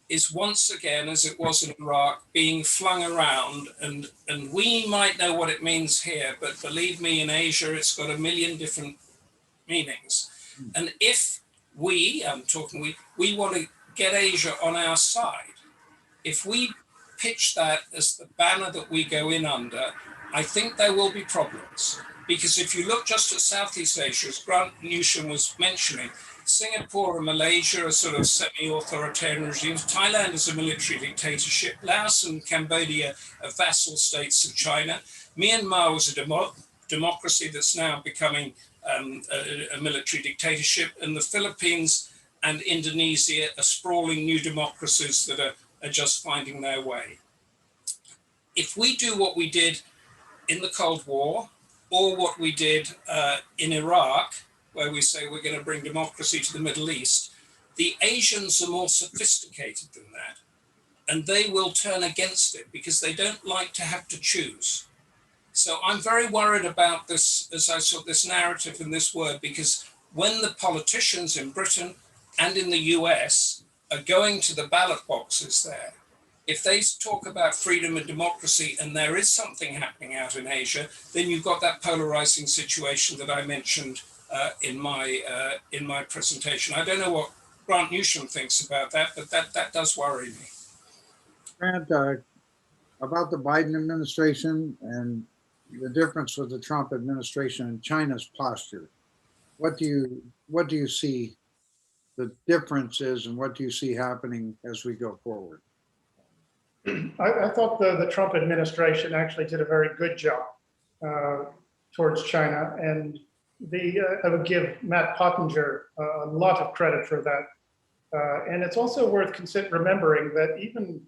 is once again, as it was in Iraq, being flung around. And we might know what it means here, but believe me, in Asia, it's got a million different meanings. And if we want to get Asia on our side, if we pitch that as the banner that we go in under, I think there will be problems. Because if you look just at Southeast Asia, as Grant Newsham was mentioning, Singapore and Malaysia are sort of semi-authoritarian regimes. Thailand is a military dictatorship. Laos and Cambodia are vassal states of China. Myanmar was a democracy that's now becoming a military dictatorship. And the Philippines and Indonesia are sprawling new democracies that are just finding their way. If we do what we did in the Cold War, or what we did in Iraq, where we say we're going to bring democracy to the Middle East, the Asians are more sophisticated than that. And they will turn against it because they don't like to have to choose. So I'm very worried about this, as I saw this narrative and this word, because when the politicians in Britain and in the US are going to the ballot boxes there, if they talk about freedom and democracy and there is something happening out in Asia, then you've got that polarizing situation that I mentioned in my presentation. I don't know what Grant Newsham thinks about that, but that does worry me.
Grant, about the Biden administration and the difference with the Trump administration and China's posture, what do you see the differences, and what do you see happening as we go forward?
I thought the Trump administration actually did a very good job towards China, and I would give Matt Pottinger a lot of credit for that. And it's also worth remembering that even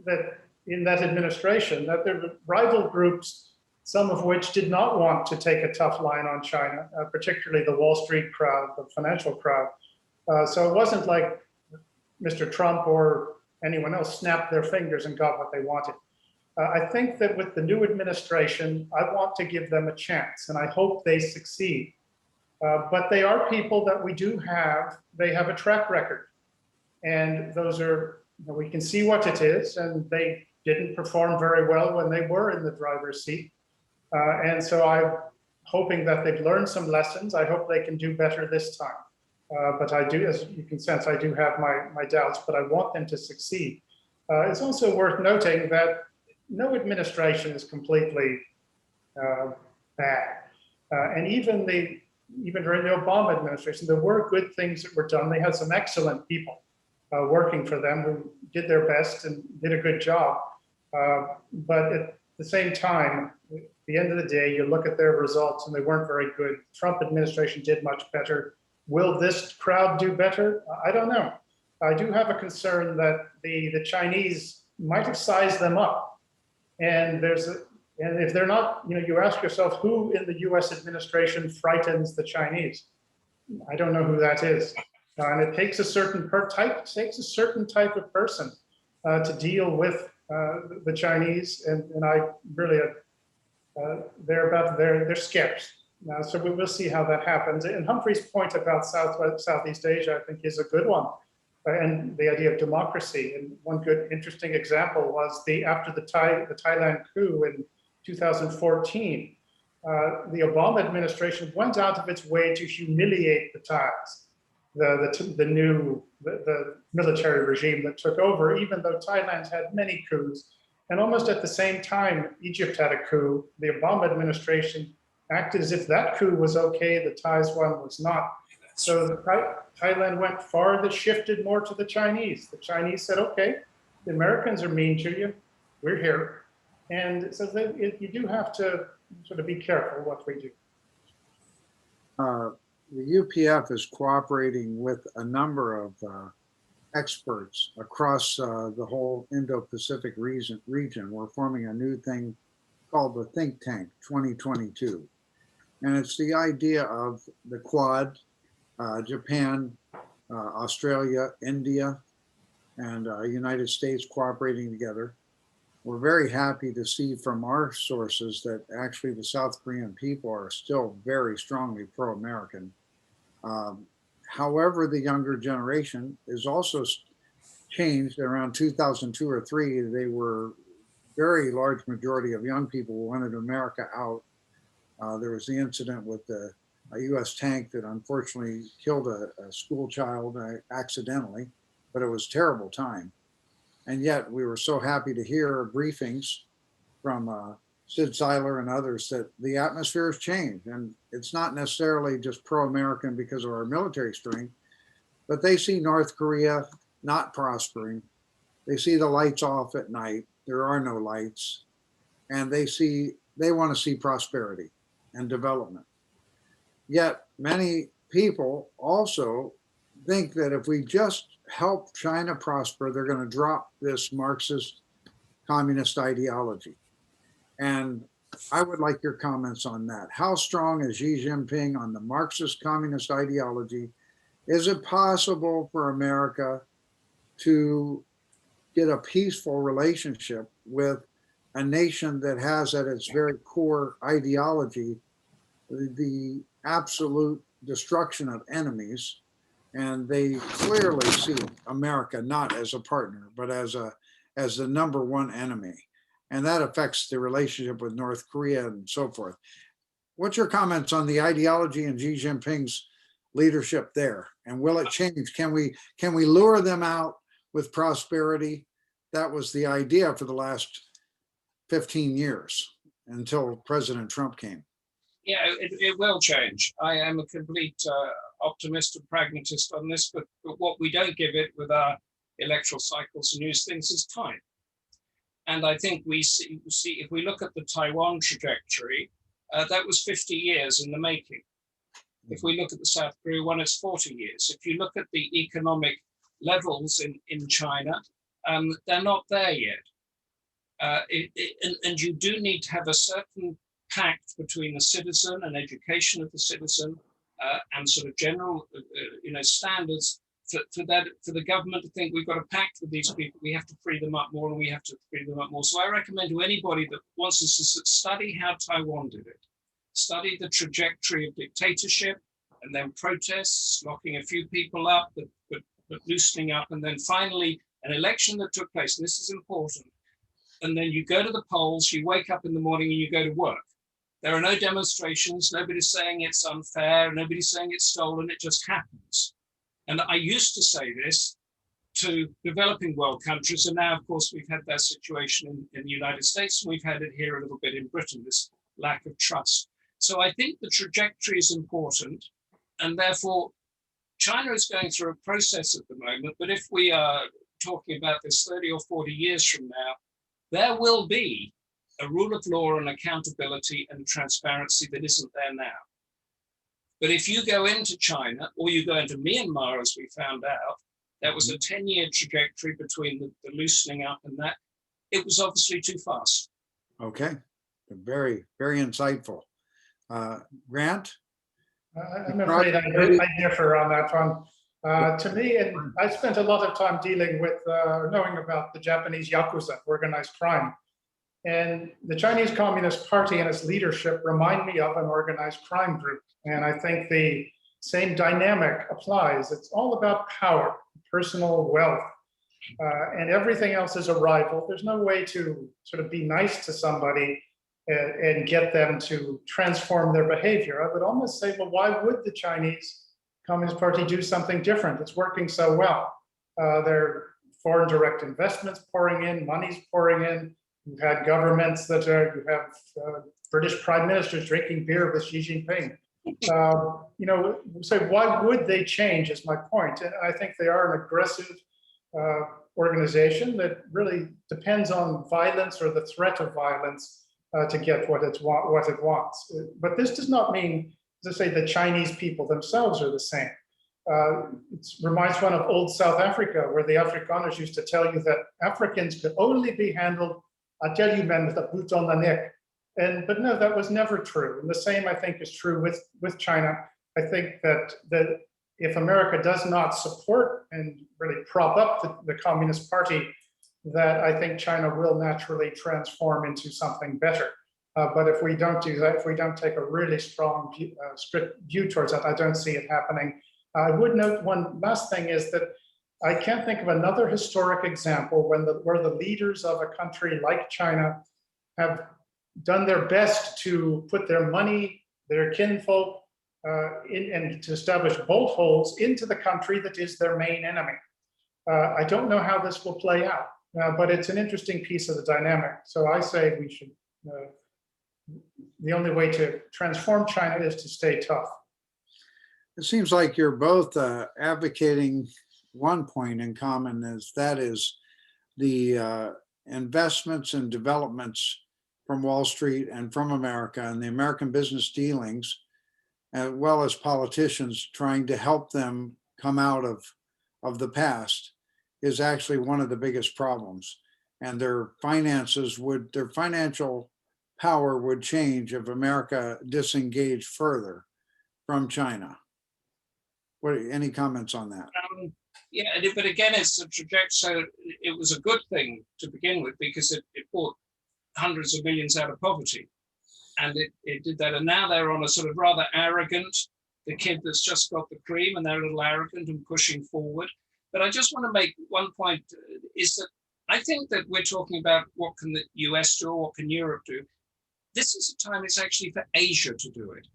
that in that administration, that there were rival groups, some of which did not want to take a tough line on China, particularly the Wall Street crowd, the financial crowd. So it wasn't like Mr. Trump or anyone else snapped their fingers and got what they wanted. I think that with the new administration, I want to give them a chance, and I hope they succeed. But they are people that we do have, they have a track record. And those are, we can see what it is, and they didn't perform very well when they were in the driver's seat. And so I'm hoping that they've learned some lessons. I hope they can do better this time. but I do, as you can sense, I do have my doubts, but I want them to succeed. It's also worth noting that no administration is completely bad. And even during the Obama administration, there were good things that were done. They had some excellent people working for them who did their best and did a good job. But at the same time, at the end of the day, you look at their results and they weren't very good. Trump administration did much better. Will this crowd do better? I don't know. I do have a concern that the Chinese might have sized them up. And if they're not, you ask yourself, who in the US administration frightens the Chinese? I don't know who that is. And it takes a certain type of person to deal with the Chinese, and I really, they're scarce. So we will see how that happens. And Humphrey's point about Southeast Asia, I think, is a good one, and the idea of democracy. And one good, interesting example was after the Thailand coup in 2014, the Obama administration went out of its way to humiliate the Thais, the military regime that took over, even though Thailand had many coups. And almost at the same time, Egypt had a coup. The Obama administration acted as if that coup was okay, the Thais one was not. So Thailand went farther, shifted more to the Chinese. The Chinese said, okay, the Americans are mean to you, we're here. And so you do have to sort of be careful what we do.
The UPF is cooperating with a number of experts across the whole Indo-Pacific region. We're forming a new thing called the Think Tank 2022. And it's the idea of the Quad, Japan, Australia, India, and United States cooperating together. We're very happy to see from our sources that actually the South Korean people are still very strongly pro-American. However, the younger generation is also changed. Around 2002 or 3, they were very large majority of young people who wanted America out. There was the incident with a US tank that unfortunately killed a school child accidentally, but it was a terrible time. And yet we were so happy to hear briefings from Sid Seiler and others that the atmosphere has changed. And it's not necessarily just pro-American because of our military strength, but they see North Korea not prospering. They see the lights off at night. There are no lights. And they want to see prosperity and development. Yet many people also think that if we just help China prosper, they're going to drop this Marxist communist ideology. And I would like your comments on that. How strong is Xi Jinping on the Marxist communist ideology? Is it possible for America to get a peaceful relationship with a nation that has at its very core ideology the absolute destruction of enemies? And they clearly see America not as a partner, but as the #1 enemy. And that affects the relationship with North Korea and so forth. What's your comments on the ideology and Xi Jinping's leadership there? And will it change? Can we lure them out with prosperity? That was the idea for the last 15 years until President Trump came.
Yeah, it will change. I am a complete optimist and pragmatist on this, but what we don't give it with our electoral cycles and news things is time. And I think we see if we look at the Taiwan trajectory, that was 50 years in the making. If we look at the South Korea one, it's 40 years. If you look at the economic levels in China, they're not there yet. And you do need to have a certain pact between the citizen and education of the citizen and sort of general standards for the government to think we've got a pact with these people, we have to free them up more and we have to free them up more. So I recommend to anybody that wants to study how Taiwan did it, study the trajectory of dictatorship and then protests, locking a few people up, but loosening up, and then finally an election that took place, and this is important, and then you go to the polls, you wake up in the morning and you go to work. There are no demonstrations, nobody's saying it's unfair, nobody's saying it's stolen, it just happens. And I used to say this to developing world countries. And now, of course, we've had that situation in the United States, and we've had it here a little bit in Britain, this lack of trust. So I think the trajectory is important. And therefore, China is going through a process at the moment. But if we are talking about this 30 or 40 years from now, there will be a rule of law and accountability and transparency that isn't there now. But if you go into China or you go into Myanmar, as we found out, that was a 10-year trajectory between the loosening up and that. It was obviously too fast.
Okay, very, very insightful. Grant?
I'm afraid I differ on that one. To me, and I spent a lot of time dealing with, knowing about the Japanese Yakuza, organized crime. And the Chinese Communist Party and its leadership remind me of an organized crime group. And I think the same dynamic applies. It's all about power, personal wealth, and everything else is a rival. There's no way to sort of be nice to somebody and get them to transform their behavior. I would almost say, well, why would the Chinese Communist Party do something different? It's working so well. There are foreign direct investments pouring in, money's pouring in. You've had governments that you have British prime ministers drinking beer with Xi Jinping. You know, so why would they change is my point. And I think they are an aggressive organization that really depends on violence or the threat of violence to get what it wants. But this does not mean, as I say, the Chinese people themselves are the same. It reminds one of old South Africa, where the Afrikaners used to tell you that Africans could only be handled, I tell you, men, with a boot on the neck. But no, that was never true. And the same, I think, is true with China. I think that if America does not support and really prop up the Communist Party, that I think China will naturally transform into something better. But if we don't do that, if we don't take a really strong, strict view towards that, I don't see it happening. I would note one last thing is that I can't think of another historic example where the leaders of a country like China have done their best to put their money, their kinfolk, and to establish bolt holes into the country that is their main enemy. I don't know how this will play out, but it's an interesting piece of the dynamic. So I say we should, the only way to transform China is to stay tough.
It seems like you're both advocating one point in common, that is the investments and developments from Wall Street and from America and the American business dealings, as well as politicians trying to help them come out of the past, is actually one of the biggest problems. And their financial power would change if America disengaged further from China. Any comments on that?
Yeah, but again, it's a trajectory. So it was a good thing to begin with because it brought hundreds of millions out of poverty. And it did that. And now they're on a sort of rather arrogant, the kid that's just got the cream, and they're a little arrogant and pushing forward. But I just want to make one point, is that I think that we're talking about what can the US do, or what can Europe do. This is a time it's actually for Asia to do it.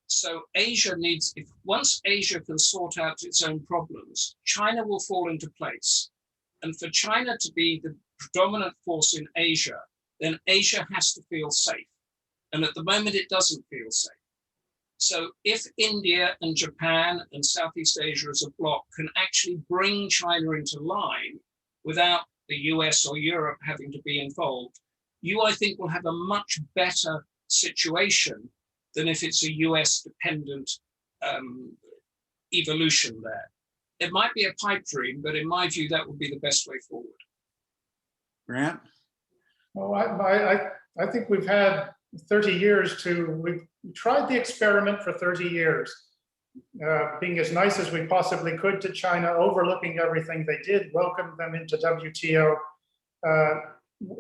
So Asia needs, once Asia can sort out its own problems, China will fall into place. And for China to be the predominant force in Asia, then Asia has to feel safe. And at the moment, it doesn't feel safe. So if India and Japan and Southeast Asia as a bloc can actually bring China into line without the US or Europe having to be involved, I think, will have a much better situation than if it's a US dependent evolution there. It might be a pipe dream, but in my view, that would be the best way forward.
Grant?
Well, I think we've had 30 years we've tried the experiment for 30 years, being as nice as we possibly could to China, overlooking everything they did, welcomed them into WTO.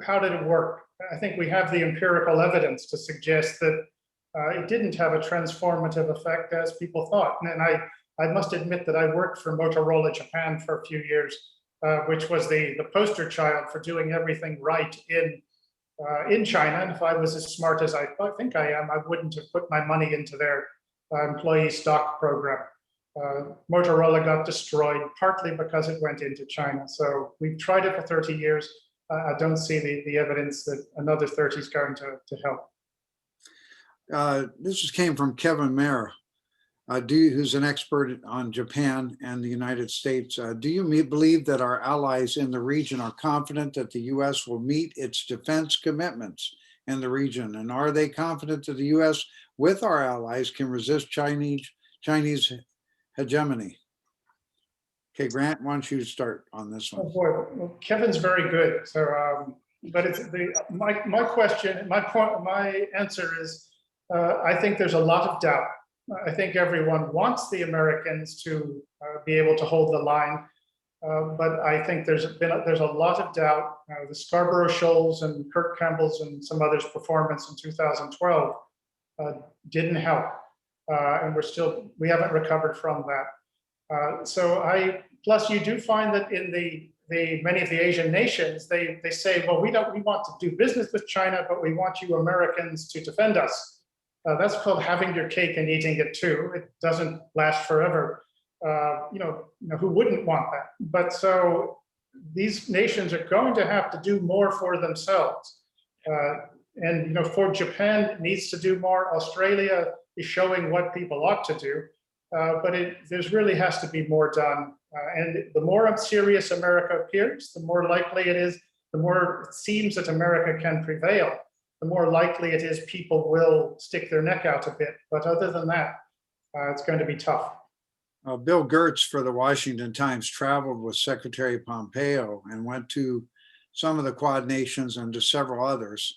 How did it work? I think we have the empirical evidence to suggest that it didn't have a transformative effect as people thought. And I must admit that I worked for Motorola Japan for a few years, which was the poster child for doing everything right in China. And if I was as smart as I think I am, I wouldn't have put my money into their employee stock program. Motorola got destroyed partly because it went into China. So we've tried it for 30 years. I don't see the evidence that another 30 is going to help.
This came from Kevin Mayer, who's an expert on Japan and the United States. Do you believe that our allies in the region are confident that the U.S. will meet its defense commitments in the region? And are they confident that the U.S. with our allies can resist Chinese hegemony? Okay, Grant, why don't you start on this one?
Oh boy, well, Kevin's very good. So, but it's my question, my answer is, I think there's a lot of doubt. I think everyone wants the Americans to be able to hold the line, but I think there's a lot of doubt. The Scarborough Shoals and Kurt Campbell's and some others' performance in 2012 didn't help, and we haven't recovered from that. Plus you do find that in many of the Asian nations, they say, well, we want to do business with China, but we want you Americans to defend us. That's called having your cake and eating it too. It doesn't last forever. Who wouldn't want that? But so these nations are going to have to do more for themselves. And for Japan, it needs to do more. Australia is showing what people ought to do. But there's really has to be more done. And the more serious America appears, the more likely it is, the more it seems that America can prevail, the more likely it is people will stick their neck out a bit. But other than that, it's going to be tough.
Bill Gertz for the Washington Times traveled with Secretary Pompeo and went to some of the Quad nations and to several others.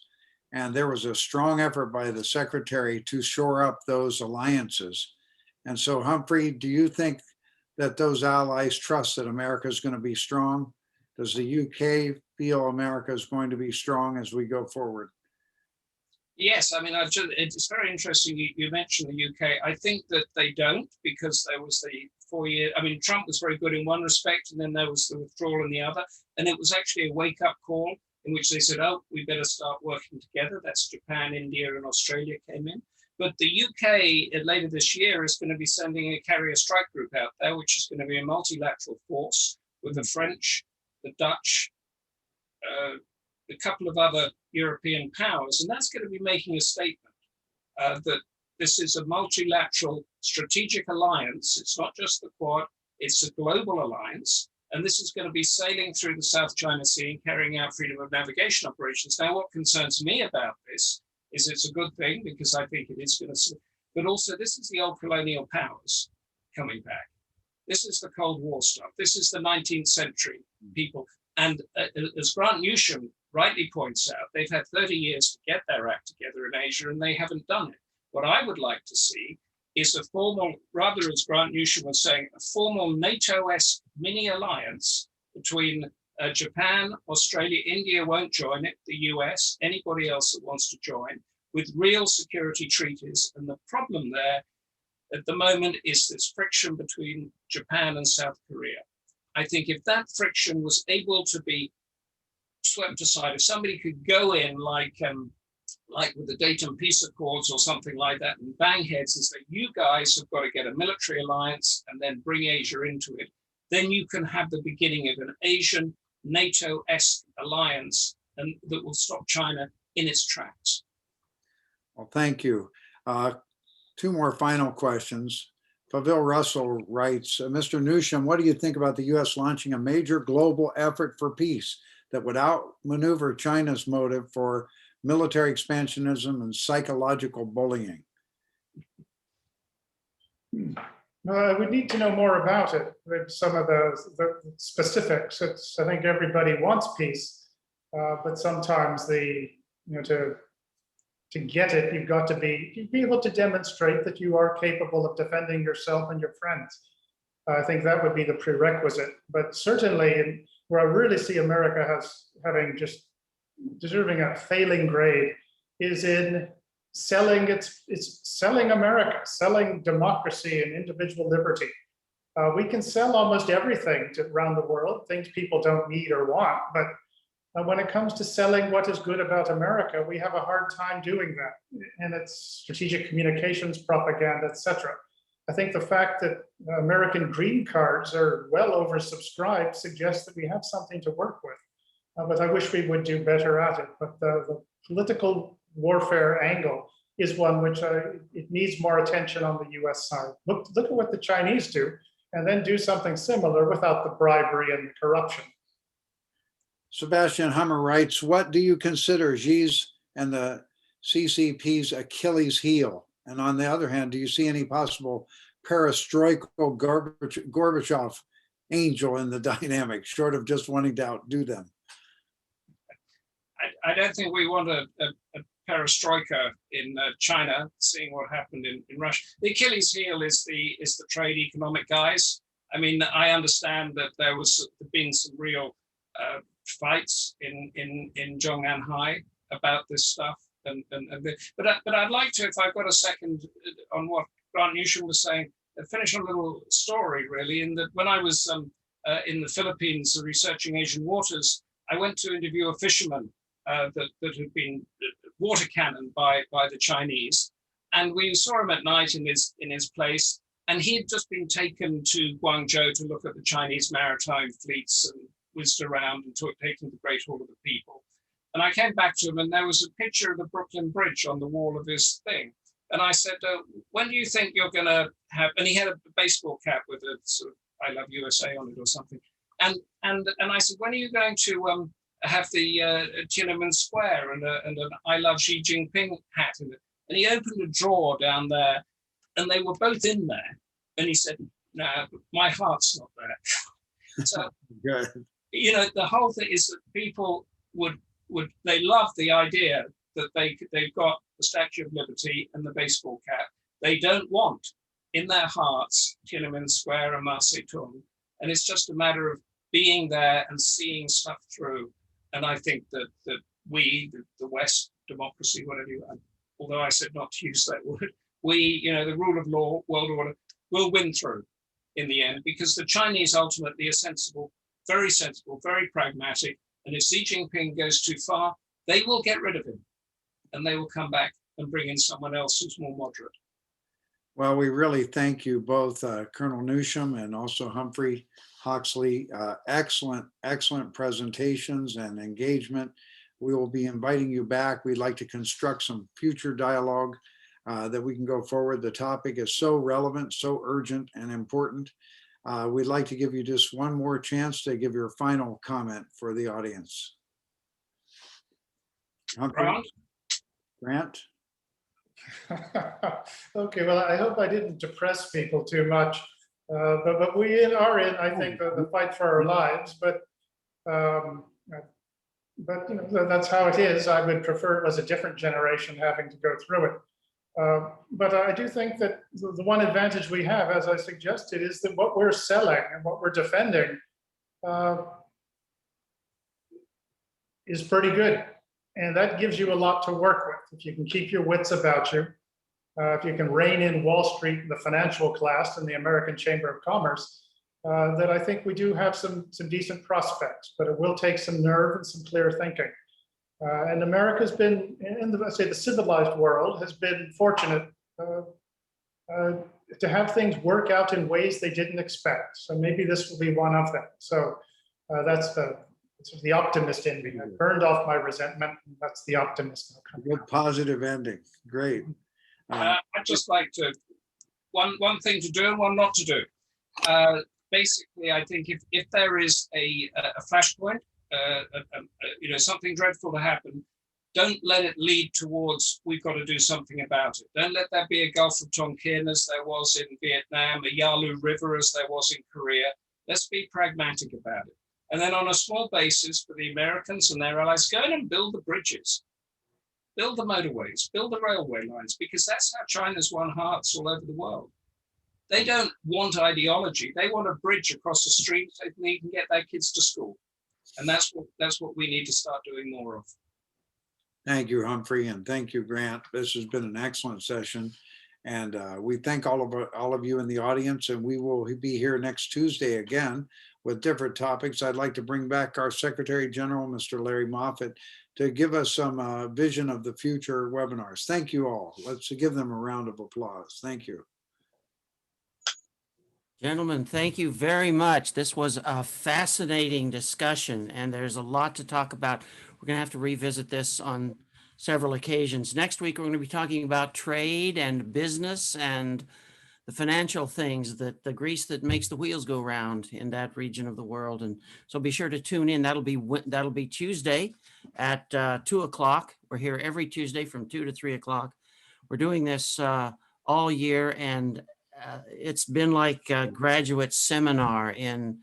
And there was a strong effort by the Secretary to shore up those alliances. And so, Humphrey, do you think that those allies trust that America is going to be strong? Does the UK feel America is going to be strong as we go forward?
Yes, I mean, it's very interesting you mentioned the UK. I think that they don't, because there was the 4-year, I mean, Trump was very good in one respect, and then there was the withdrawal in the other. And it was actually a wake-up call in which they said, oh, we better start working together. That's Japan, India, and Australia came in. But the UK later this year is going to be sending a carrier strike group out there, which is going to be a multilateral force with the French, the Dutch, a couple of other European powers. And that's going to be making a statement that this is a multilateral strategic alliance. It's not just the Quad, it's a global alliance. And this is going to be sailing through the South China Sea and carrying out freedom of navigation operations. Now, what concerns me about this is it's a good thing, because I think it is going to, but also this is the old colonial powers coming back. This is the Cold War stuff. This is the 19th century people. And as Grant Newsham rightly points out, they've had 30 years to get their act together in Asia, and they haven't done it. What I would like to see is a formal, rather as Grant Newsham was saying, a formal NATO-esque mini alliance between Japan, Australia, India won't join it, the US, anybody else that wants to join, with real security treaties. And the problem there at the moment is this friction between Japan and South Korea. I think if that friction was able to be swept aside, if somebody could go in like with the Dayton Peace Accords or something like that and bang heads and say, you guys have got to get a military alliance and then bring Asia into it, then you can have the beginning of an Asian NATO-esque alliance and that will stop China in its tracks.
Well, thank you. Two more final questions. Pavel Russell writes, Mr. Newsham, what do you think about the U.S. launching a major global effort for peace that would outmaneuver China's motive for military expansionism and psychological bullying?
We need to know more about it, with some of the specifics. I think everybody wants peace, but sometimes to get it, you've got to be able to demonstrate that you are capable of defending yourself and your friends. I think that would be the prerequisite. But certainly, where I really see America having just deserving a failing grade is in selling selling America, selling democracy and individual liberty. We can sell almost everything around the world, things people don't need or want, but when it comes to selling what is good about America, we have a hard time doing that. And it's strategic communications, propaganda, etc. I think the fact that American green cards are well oversubscribed suggests that we have something to work with. But I wish we would do better at it. But the political warfare angle is one which it needs more attention on the US side. Look at what the Chinese do, and then do something similar without the bribery and the corruption.
Sebastian Hummer writes, what do you consider Xi's and the CCP's Achilles heel? And on the other hand, do you see any possible perestroika Gorbachev angel in the dynamic, short of just wanting to outdo them?
I don't think we want a perestroika in China, seeing what happened in Russia. The Achilles heel is the trade economic guys. I mean, I understand that there been some real fights in Zhongnanhai about this stuff. But I'd like to, if I've got a second on what Grant Newsham was saying, finish on a little story really. In that when I was in the Philippines researching Asian waters, I went to interview a fisherman that had been water cannoned by the Chinese, and we saw him at night in his place, and he had just been taken to Guangzhou to look at the Chinese maritime fleets and whizzed around and taking the Great Hall of the People. And I came back to him, and there was a picture of the Brooklyn Bridge on the wall of his thing. And I said, when do you think you're going to have, and he had a baseball cap with a sort of I Love USA on it or something. And I said, when are you going to have the Tiananmen Square and an I Love Xi Jinping hat in it? And he opened a drawer down there, and they were both in there. And he said, no, my heart's not there. So,
Good.
you know, the whole thing is that people they love the idea that they've got the Statue of Liberty and the baseball cap. They don't want in their hearts Tiananmen Square and Mao Zedong. And it's just a matter of being there and seeing stuff through. And I think that we, the West, democracy, whatever you want, although I said not to use that word, we, you know, the rule of law, world order, will win through in the end, because the Chinese ultimately are sensible, very pragmatic. And if Xi Jinping goes too far, they will get rid of him, and they will come back and bring in someone else who's more moderate.
Well, we really thank you both, Colonel Newsham and also Humphrey Hawksley. Excellent presentations and engagement. We will be inviting you back. We'd like to construct some future dialogue that we can go forward. The topic is so relevant, so urgent and important. We'd like to give you just one more chance to give your final comment for the audience. Humphrey? Grant?
Okay, well, I hope I didn't depress people too much, but we are in, I think, the fight for our lives. But you know, that's how it is. I would prefer it was a different generation having to go through it. But I do think that the one advantage we have, as I suggested, is that what we're selling and what we're defending is pretty good. And that gives you a lot to work with. If you can keep your wits about you, if you can rein in Wall Street, the financial class, and the American Chamber of Commerce, that I think we do have some decent prospects. But it will take some nerve and some clear thinking. And America's been, the civilized world has been fortunate to have things work out in ways they didn't expect. So maybe this will be one of them. So that's the optimist in me. I burned off my resentment. That's the optimist.
Good positive ending. Great.
I'd just like to, one thing to do and one not to do. Basically, I think if there is a flashpoint, you know, something dreadful to happen, don't let it lead towards we've got to do something about it. Don't let that be a Gulf of Tonkin as there was in Vietnam, a Yalu River as there was in Korea. Let's be pragmatic about it. And then on a small basis for the Americans and their allies, go in and build the bridges, build the motorways, build the railway lines, because that's how China's won hearts all over the world. They don't want ideology. They want a bridge across the street so they can get their kids to school. And that's what we need to start doing more of.
Thank you, Humphrey, and thank you, Grant. This has been an excellent session. And we thank all of you in the audience, and we will be here next Tuesday again with different topics. I'd like to bring back our Secretary General, Mr. Larry Moffat, to give us some vision of the future webinars. Thank you all. Let's give them a round of applause. Thank you.
Gentlemen, thank you very much. This was a fascinating discussion, and there's a lot to talk about. We're going to have to revisit this on several occasions. Next week, we're going to be talking about trade and business and the financial things, that the grease that makes the wheels go round in that region of the world. And so be sure to tune in. That'll be Tuesday at 2 o'clock. We're here every Tuesday from 2 to 3 o'clock. We're doing this all year, and it's been like a graduate seminar in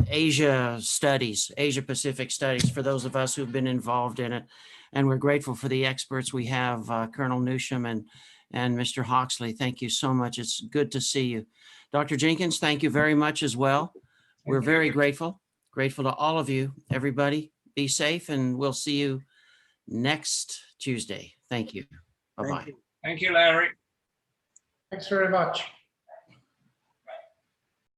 Asia studies, Asia Pacific studies, for those of us who've been involved in it. And we're grateful for the experts we have, Colonel Newsham and Mr. Hawksley. Thank you so much. It's good to see you. Dr. Jenkins, thank you very much as well. We're very grateful to all of you. Everybody, be safe, and we'll see you next Tuesday. Thank you. Bye-bye.
Thank you, Larry.
Thanks very much.